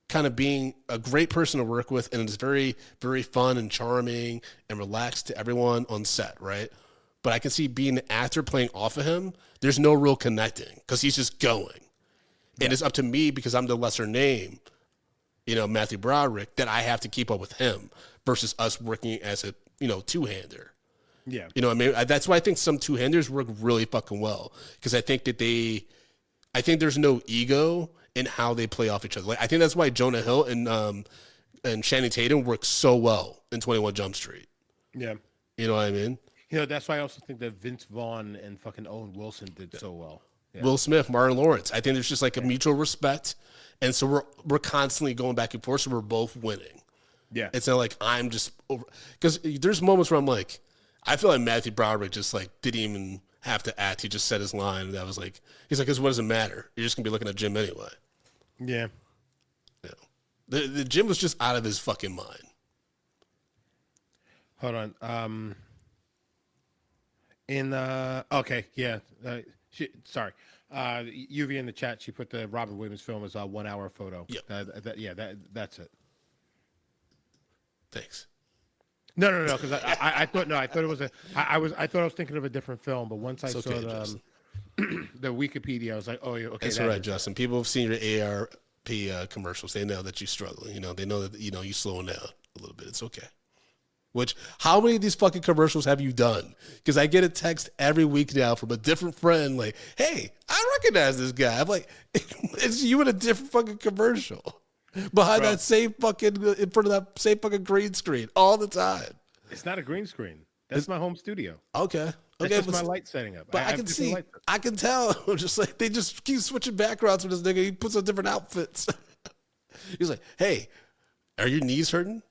kind of being a great person to work with, and it's very, very fun and charming and relaxed to everyone on set, right? But I can see being an actor playing off of him, there's no real connecting because he's just going. Yeah. And it's up to me, because I'm the lesser name, Matthew Broderick, that I have to keep up with him versus us working as a, two-hander. Yeah. That's why I think some two-handers work really fucking well, because I think that there's no ego in how they play off each other. Like, I think that's why Jonah Hill and Channing Tatum work so well in 21 Jump Street. Yeah. You know what I mean? That's why I also think that Vince Vaughn and fucking Owen Wilson did so well. Yeah. Will Smith, Martin Lawrence. I think there's just like a mutual respect, and so we're constantly going back and forth, so we're both winning. Yeah. It's not like I'm just over, because there's moments where I'm like, I feel like Matthew Broderick just like didn't even have to act. He just said his line. And that was like, he's like, "Cause what does it matter? You're just gonna be looking at Jim anyway." Yeah. Yeah. The Jim was just out of his fucking mind. Hold on. Okay, yeah. Sorry. Lluvia in the chat, she put the Robin Williams film as a 1 hour photo. Yep. That's it. Thanks. No, because I thought it was I thought I was thinking of a different film, but once I saw the Wikipedia, I was like, oh, yeah, okay. That's all right, Justin. People have seen your AARP commercials. They know that you struggle. They know that you slowing down a little bit. It's okay. How many of these fucking commercials have you done? Because I get a text every week now from a different friend, like, "Hey, I recognize this guy." I'm like, "It's you in a different fucking commercial." Behind that same fucking, in front of that same fucking green screen all the time. It's not a green screen. That's my home studio. Okay. That's just my light setting up. But I can tell. Just like they just keep switching backgrounds with this nigga. He puts on different outfits. He's like, "Hey, are your knees hurting?"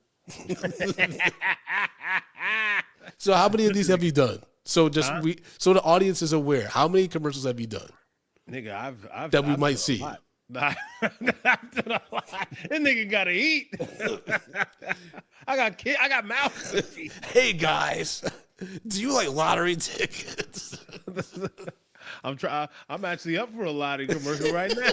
So how many of these have you done? So so the audience is aware. How many commercials have you done? Nigga, I've might see. I've done a lot. This nigga gotta eat. I got mouths to feed. Hey guys, Do you like lottery tickets? I'm actually up for a lottery commercial right now.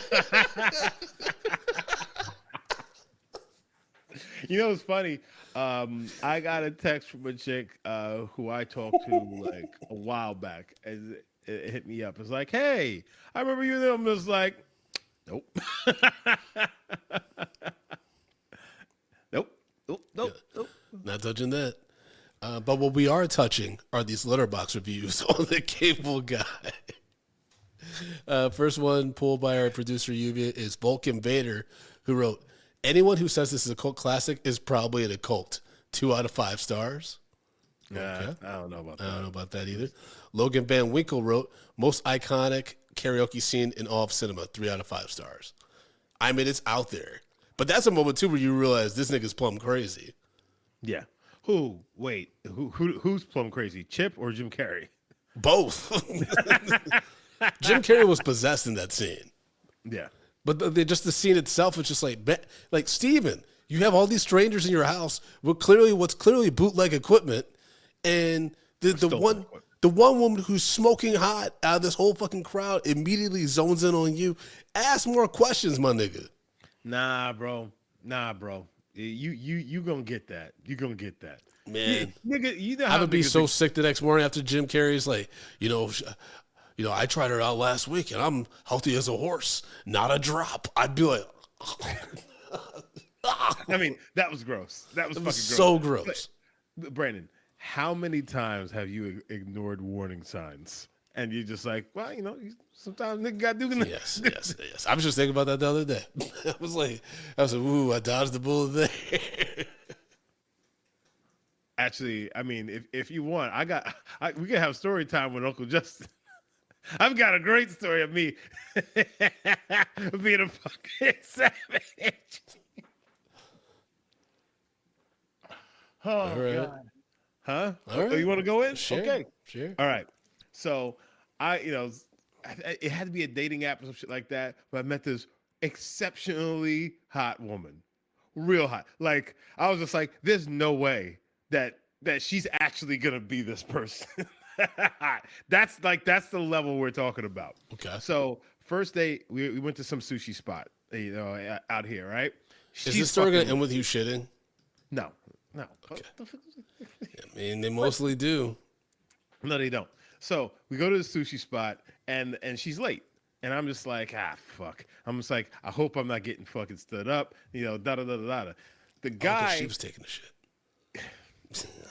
You know, it's funny. I got a text from a chick who I talked to like a while back, and it hit me up. It's like, "Hey, I remember you." And I'm just like, "Nope, nope, nope, nope, nope." Not touching that. But what we are touching are these letterbox reviews on the Cable Guy. First one pulled by our producer Lluvia is Vulcan Vader, who wrote, "Anyone who says this is a cult classic is probably in a cult. 2 out of 5 stars." Yeah, I don't know about that. I don't know about that either. Logan Van Winkle wrote, "Most iconic karaoke scene in all of cinema. 3 out of 5 stars." I mean, it's out there. But that's a moment, too, where you realize this nigga's plumb crazy. Yeah. Who's plumb crazy? Chip or Jim Carrey? Both. Jim Carrey was possessed in that scene. Yeah. But just the scene itself is just like Steven, you have all these strangers in your house with what's clearly bootleg equipment, and the one woman who's smoking hot out of this whole fucking crowd immediately zones in on you. Ask more questions, my nigga. Nah, bro. You gonna get that. You gonna get that. Man. Nigga, you know how I would be so sick the next morning after Jim Carrey's like, I tried her out last week and I'm healthy as a horse, not a drop. I'd be like, I mean, that was gross. That was fucking gross. So gross. But, Brandon, how many times have you ignored warning signs? And you're just like, well, sometimes nigga got to do the Yes. I was just thinking about that the other day. I was like, ooh, I dodged the bullet there. Actually, I mean, if you want, we can have story time with Uncle Justin. I've got a great story of me being a fucking savage. Oh, all right. God. Huh? All right. Oh, you want to go in? Sure. Okay. Sure. All right. So it had to be a dating app or some shit like that, but I met this exceptionally hot woman. Real hot. Like, I was just like, there's no way that she's actually going to be this person. That's the level we're talking about. Okay. So first day, we went to some sushi spot, out here, right? Is this story going to end with you shitting? No. Okay. I mean, they mostly do. No, they don't. So we go to the sushi spot, and she's late. And I'm just like, fuck. I'm just like, I hope I'm not getting fucking stood up. Da-da-da-da-da. The guy... she was taking the shit.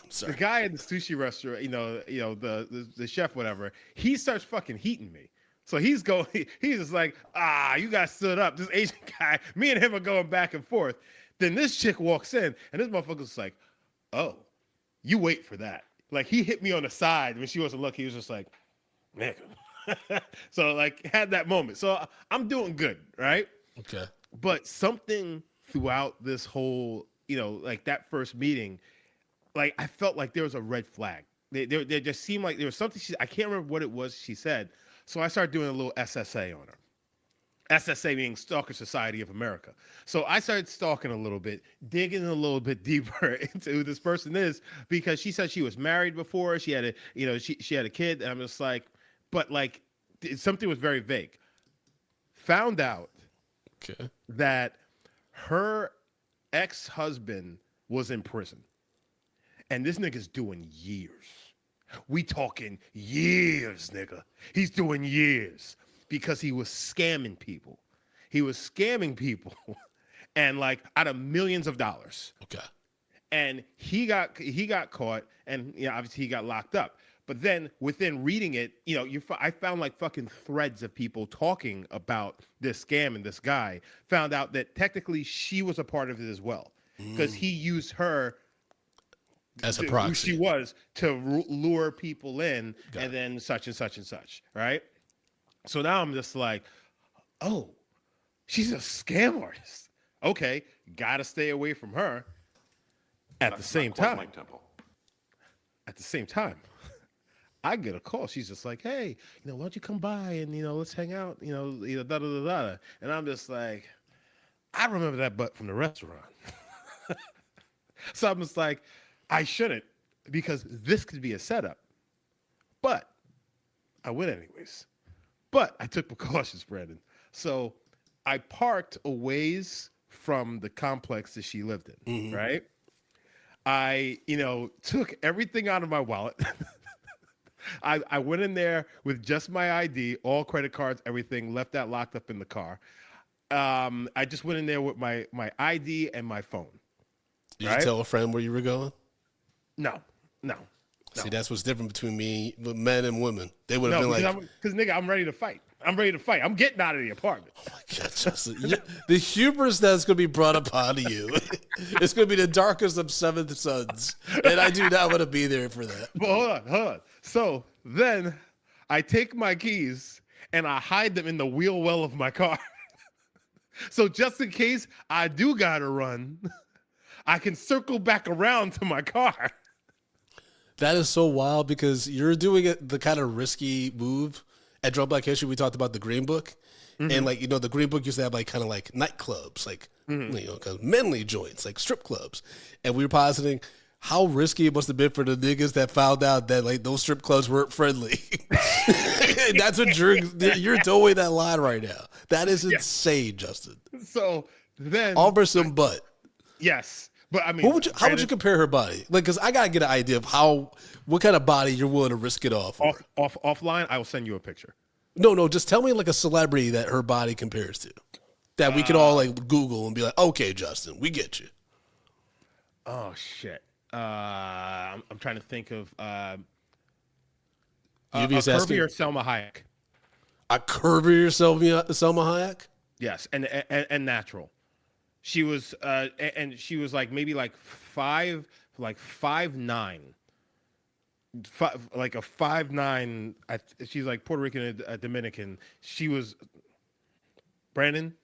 I'm sorry. The guy at the sushi restaurant, the chef, whatever, he starts fucking heating me. So he's just like, you got stood up. This Asian guy, me and him are going back and forth. Then this chick walks in, and this motherfucker's like, oh, you wait for that. Like, he hit me on the side when she wasn't looking. He was just like, nigga. So, like, had that moment. So I'm doing good, right? Okay. But something throughout this whole, like that first meeting, like, I felt like there was a red flag. There just seemed like there was something I can't remember what it was she said. So I started doing a little SSA on her. SSA being Stalker Society of America. So I started stalking a little bit, digging a little bit deeper into who this person is, because she said she was married before. She had she had a kid. And I'm just like, but like something was very vague. Found out that her ex-husband was in prison. And this nigga's doing years. We talking years, nigga. He's doing years. Because he was scamming people. And like out of millions of dollars. Okay. And he got caught, and obviously he got locked up. But then within reading it, I found like fucking threads of people talking about this scam and this guy. Found out that technically she was a part of it as well. Because he used her as a proxy. Who she was to lure people in, and then such and such and such, right? So now I'm just like, oh, she's a scam artist. Okay, gotta stay away from her. At the same time, I get a call. She's just like, hey, why don't you come by and let's hang out, da da da da. And I'm just like, I remember that butt from the restaurant. So I'm just like, I shouldn't. because this could be a setup. But I went anyways. But I took precautions, Brandon. So I parked a ways from the complex that she lived in, right? I, took everything out of my wallet. I went in there with just my ID, all credit cards, everything, left that locked up in the car. I just went in there with my ID and my phone. Did you tell a friend where you were going? No. See, that's what's different between men and women. They would have been like, because nigga, I'm ready to fight. I'm getting out of the apartment. Oh my God, Justin. The hubris that's going to be brought upon you, it's going to be the darkest of seventh sons. And I do not want to be there for that. But hold on. So then I take my keys and I hide them in the wheel well of my car. So just in case I do got to run, I can circle back around to my car. That is so wild because you're doing the kind of risky move. At Drunk Black History, we talked about the Green Book. And the Green Book used to have kind of nightclubs, kind of manly joints, like strip clubs. And we were positing how risky it must have been for the niggas that found out that those strip clubs weren't friendly. That's what you're towing that line right now. That is insane, Justin. So then offer some butt. Yes. But I mean, how would you compare her body? Because I gotta get an idea of what kind of body you're willing to risk it off. Offline, I will send you a picture. No, just tell me a celebrity that her body compares to, that we could all Google and be like, okay, Justin, we get you. Oh shit! I'm trying to think of a curvier Selma Hayek. A curvier Selma Hayek? Yes, and natural. She was and she was maybe 5'9", like a 5'9". She's Puerto Rican and Dominican. She was Brandon.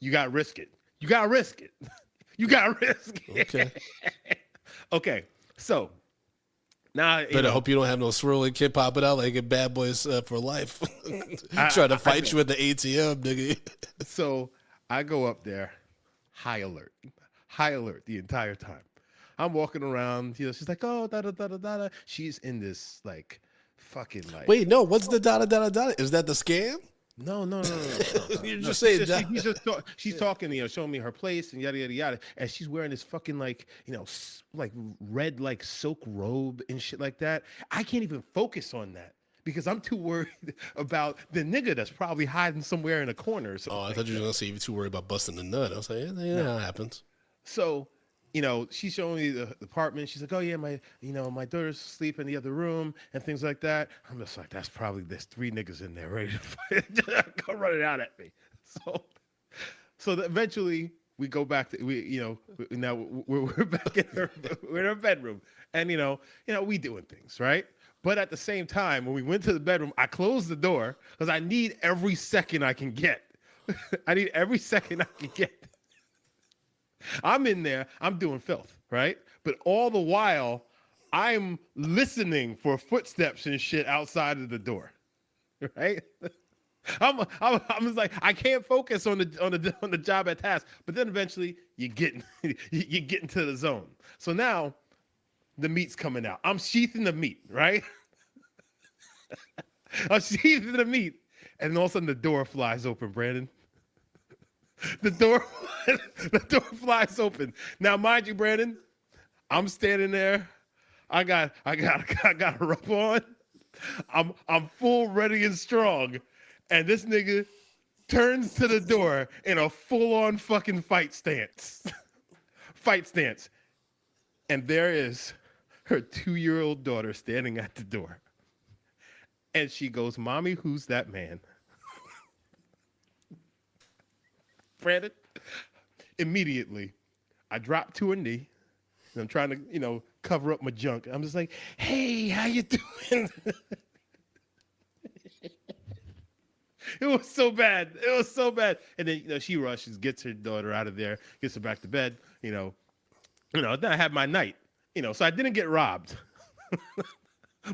You got to risk it. You got to risk it. You got to risk it. Okay. Okay. So now, I hope you don't have no swirling kid popping out like a Bad Boys for Life, trying to fight you at the ATM, nigga. So I go up there. High alert the entire time. I'm walking around, she's like, oh, da da da da da. She's in this fucking Wait, no, what's the da da da da? Is that the scam? No. You're just saying that. She's talking, showing me her place and yada yada yada, and she's wearing this fucking red silk robe and shit like that. I can't even focus on that. Because I'm too worried about the nigga that's probably hiding somewhere in a corner. Or something. Oh, I thought you were going to say you're too worried about busting the nut. I was like, yeah, that happens. So, she's showing me the apartment. She's like, oh, yeah, my daughter's asleep in the other room and things like that. I'm just like, there's 3 niggas in there ready to fight. Go running out at me. So eventually we go back to, now we're back in her bedroom. And, we doing things, right? But at the same time, when we went to the bedroom, I closed the door because I need every second I can get. I'm in there. I'm doing filth, right? But all the while, I'm listening for footsteps and shit outside of the door, right? I'm just like, I can't focus on the job at task. But then eventually, you get into the zone. So now, the meat's coming out. I'm sheathing the meat, right? I'm sheathing the meat. And all of a sudden the door flies open, Brandon. The door flies open. Now, mind you, Brandon, I'm standing there. I got a rope on. I'm full, ready, and strong. And this nigga turns to the door in a full-on fucking fight stance. And there is her 2-year-old daughter standing at the door. And she goes, Mommy, who's that man? Brandon, immediately, I drop to a knee. And I'm trying to, cover up my junk. I'm just like, hey, how you doing? It was so bad. And then, she rushes, gets her daughter out of there, gets her back to bed, then I had my night. So I didn't get robbed,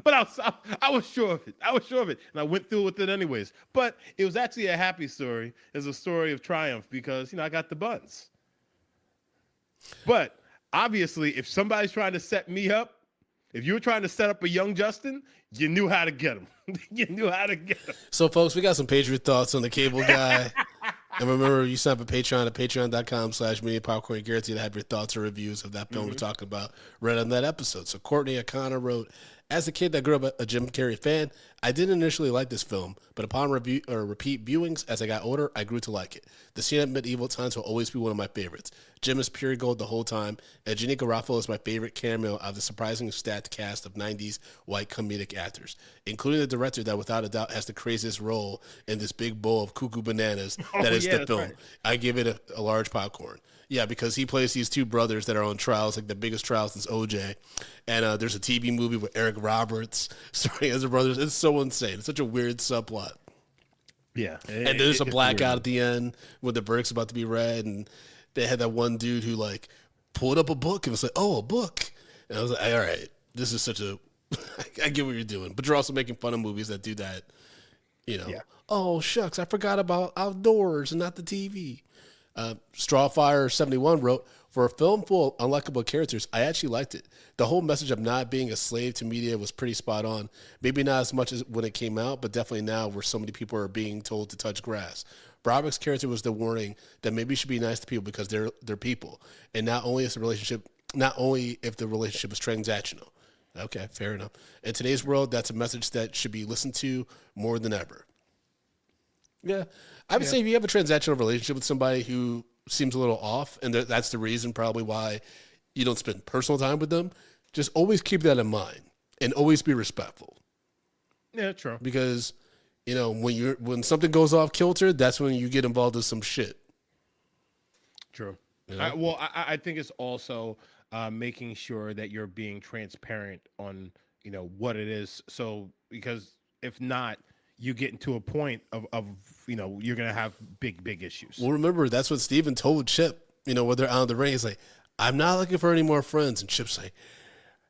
but I was sure of it. And I went through with it anyways. But it was actually a happy story. It's a story of triumph because, I got the buns. But obviously, if somebody's trying to set me up, If you were trying to set up a young Justin, you knew how to get him. You knew how to get him. So, folks, we got some Patriot thoughts on the Cable Guy. And remember, you sign up at Patreon at patreon.com/mediapopcorn. Guaranteed to have your thoughts or reviews of that film we're talking about right on that episode. So Courtney O'Connor wrote, as a kid that grew up a Jim Carrey fan, I didn't initially like this film, but upon repeat viewings as I got older, I grew to like it. The scene at medieval times will always be one of my favorites. Jim is pure gold the whole time, and Ginny Garofalo is my favorite cameo of the surprisingly stacked cast of 90s white comedic actors, including the director that without a doubt has the craziest role in this big bowl of cuckoo bananas that is the film. Right. I give it a large popcorn. Yeah, because he plays these two brothers that are on trials, like the biggest trial since OJ. And there's a TV movie with Eric Roberts starring as the brothers. It's so insane. It's such a weird subplot. Yeah. And there's a blackout at the end when the verdict's about to be read. And they had that one dude who, like, pulled up a book and was like, oh, a book. And I was like, all right, this is such a – I get what you're doing. But you're also making fun of movies that do that, you know. Yeah. Oh, shucks, I forgot about Outdoors and not the TV. Strawfire71 wrote, for a film full of unlikable characters, I actually liked it. The whole message of not being a slave to media was pretty spot on. Maybe not as much as when it came out, but definitely now where so many people are being told to touch grass. Broderick's character was the warning that maybe you should be nice to people because they're people, and not only if the relationship is transactional. Okay, fair enough. In today's world, that's a message that should be listened to more than ever. Yeah, I would say if you have a transactional relationship with somebody who seems a little off, and that's the reason probably why you don't spend personal time with them, just always keep that in mind and always be respectful. Yeah, true. Because, you know, when something goes off kilter, that's when you get involved in some shit. True. You know? I think it's also making sure that you're being transparent on, you know, what it is. So, because if not, you get into a point of you know, you're going to have big issues. Well, remember, that's what Steven told Chip, you know, when they're out of the ring. He's like, I'm not looking for any more friends. And Chip's like,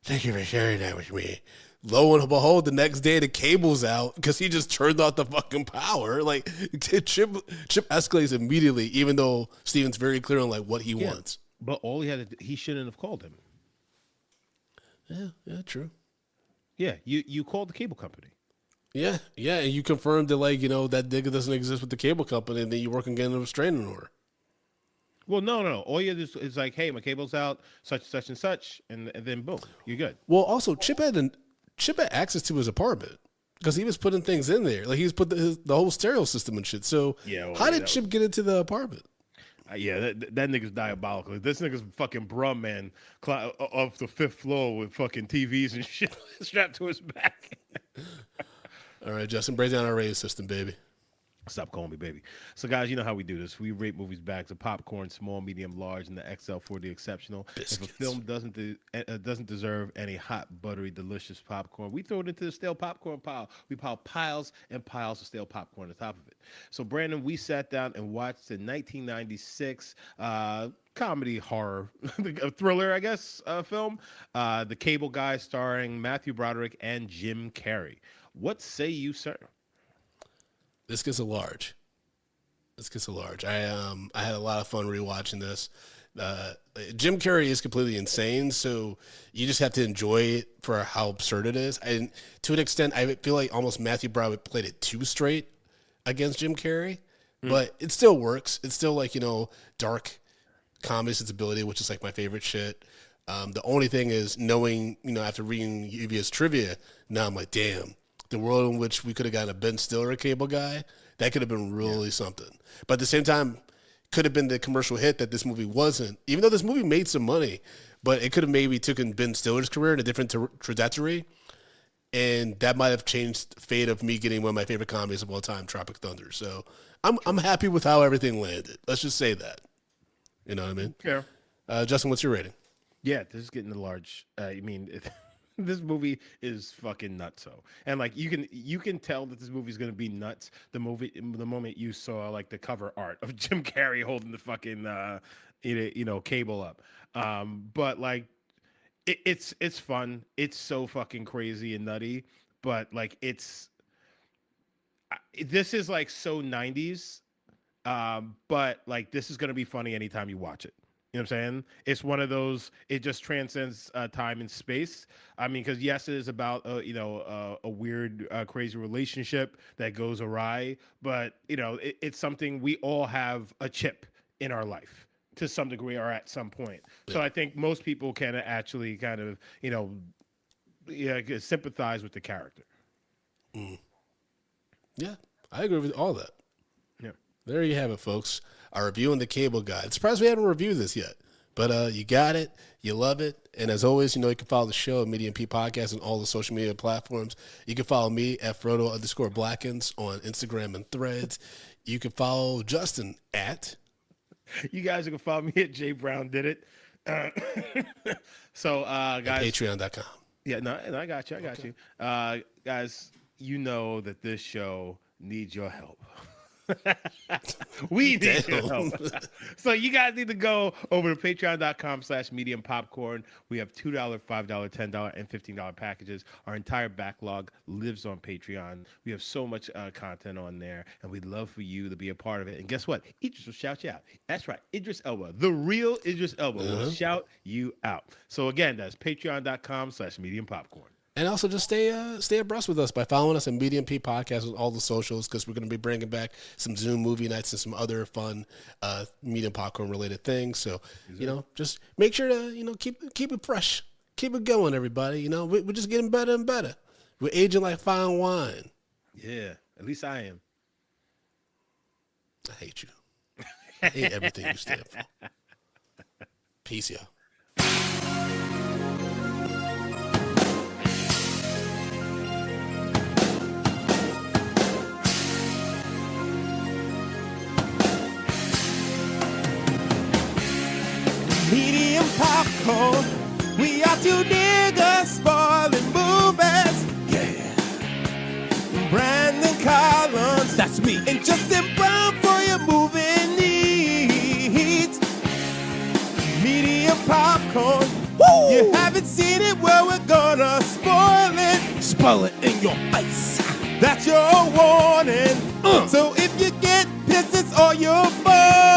thank you for sharing that with me. Lo and behold, the next day the cable's out because he just turned off the fucking power. Like, Chip escalates immediately, even though Steven's very clear on, like, what he wants. But all he shouldn't have called him. Yeah, true. Yeah, you called the cable company. Yeah, and you confirmed that, like, you know, that nigga doesn't exist with the cable company, and then you work on getting a restraining order. Well, no. All you do is like, hey, my cable's out, such and such, and then boom, you're good. Well, also, Chip had access to his apartment because he was putting things in there. Like, he was put the whole stereo system and shit. So how did Chip get into the apartment? That nigga's diabolical. This nigga's fucking brum man off the 5th floor with fucking TVs and shit strapped to his back. All right, Justin, break down our rating system, baby. Stop calling me baby. So, guys, you know how we do this. We rate movies back to popcorn, small, medium, large, and the XL for the exceptional. Biscuits. If a film doesn't deserve any hot, buttery, delicious popcorn, we throw it into the stale popcorn pile. We pile piles and piles of stale popcorn on top of it. So, Brandon, we sat down and watched the 1996 comedy horror thriller, I guess, film, The Cable Guy, starring Matthew Broderick and Jim Carrey. What say you, sir? This gets a large. I had a lot of fun rewatching this. Jim Carrey is completely insane, so you just have to enjoy it for how absurd it is. And to an extent, I feel like almost Matthew Broderick played it too straight against Jim Carrey, but it still works. It's still, like, you know, dark comedy sensibility, which is like my favorite shit. The only thing is knowing, you know, after reading Lluvia's trivia, now I'm like, damn. The world in which we could have gotten a Ben Stiller Cable Guy, that could have been really something. But at the same time, could have been the commercial hit that this movie wasn't. Even though this movie made some money, but it could have maybe taken Ben Stiller's career in a different trajectory, and that might have changed the fate of me getting one of my favorite comedies of all time, Tropic Thunder. So I'm happy with how everything landed. Let's just say that. You know what I mean? Yeah. Justin, what's your rating? Yeah, this is getting the large. This movie is fucking nutso, and like you can tell that this movie is gonna be nuts. The moment you saw like the cover art of Jim Carrey holding the fucking cable up, but like it's fun. It's so fucking crazy and nutty, but like this is like so 90s, but like this is gonna be funny anytime you watch it. You know what I'm saying? It's one of those, it just transcends time and space. I mean, because yes, it is about, a weird, crazy relationship that goes awry, but, it's something we all have a chip in our life to some degree or at some point. So I think most people can actually kind of, sympathize with the character. Yeah, I agree with all that. Yeah. There you have it, folks. Our review on The Cable Guy. I'm surprised we haven't reviewed this yet, but you got it. You love it. And as always, you can follow the show at Medium P Podcast on all the social media platforms. You can follow me at Frodo_Blackens on Instagram and Threads. You can follow Justin at... You guys can follow me at J Brown Did It. So, guys... At Patreon.com. Yeah, no, I got you. I got you. Guys, you know that this show needs your help. We need your help. So you guys need to go over to patreon.com/medium popcorn. We have $2, $5, $10, and $15 packages. Our entire backlog lives on Patreon. We have so much content on there, and we'd love for you to be a part of it. And guess what? Idris will shout you out. That's right. Idris Elba, the real Idris Elba, will shout you out. So again, that's patreon.com/medium popcorn. And also just stay abreast with us by following us at Medium P Podcast on all the socials, because we're going to be bringing back some Zoom movie nights and some other fun Medium Popcorn related things. So, just make sure to, keep it fresh. Keep it going, everybody. We're just getting better and better. We're aging like fine wine. Yeah, at least I am. I hate you. I hate everything you stand for. Peace, y'all. Medium popcorn, we are two niggas spoiling movies. Yeah. Brandon Collins, that's me, and Justin Brown for your movie needs. Medium popcorn, woo! You haven't seen it, well we're gonna spoil it. Spoil it in your face. That's your warning. So if you get pissed, it's all your fault.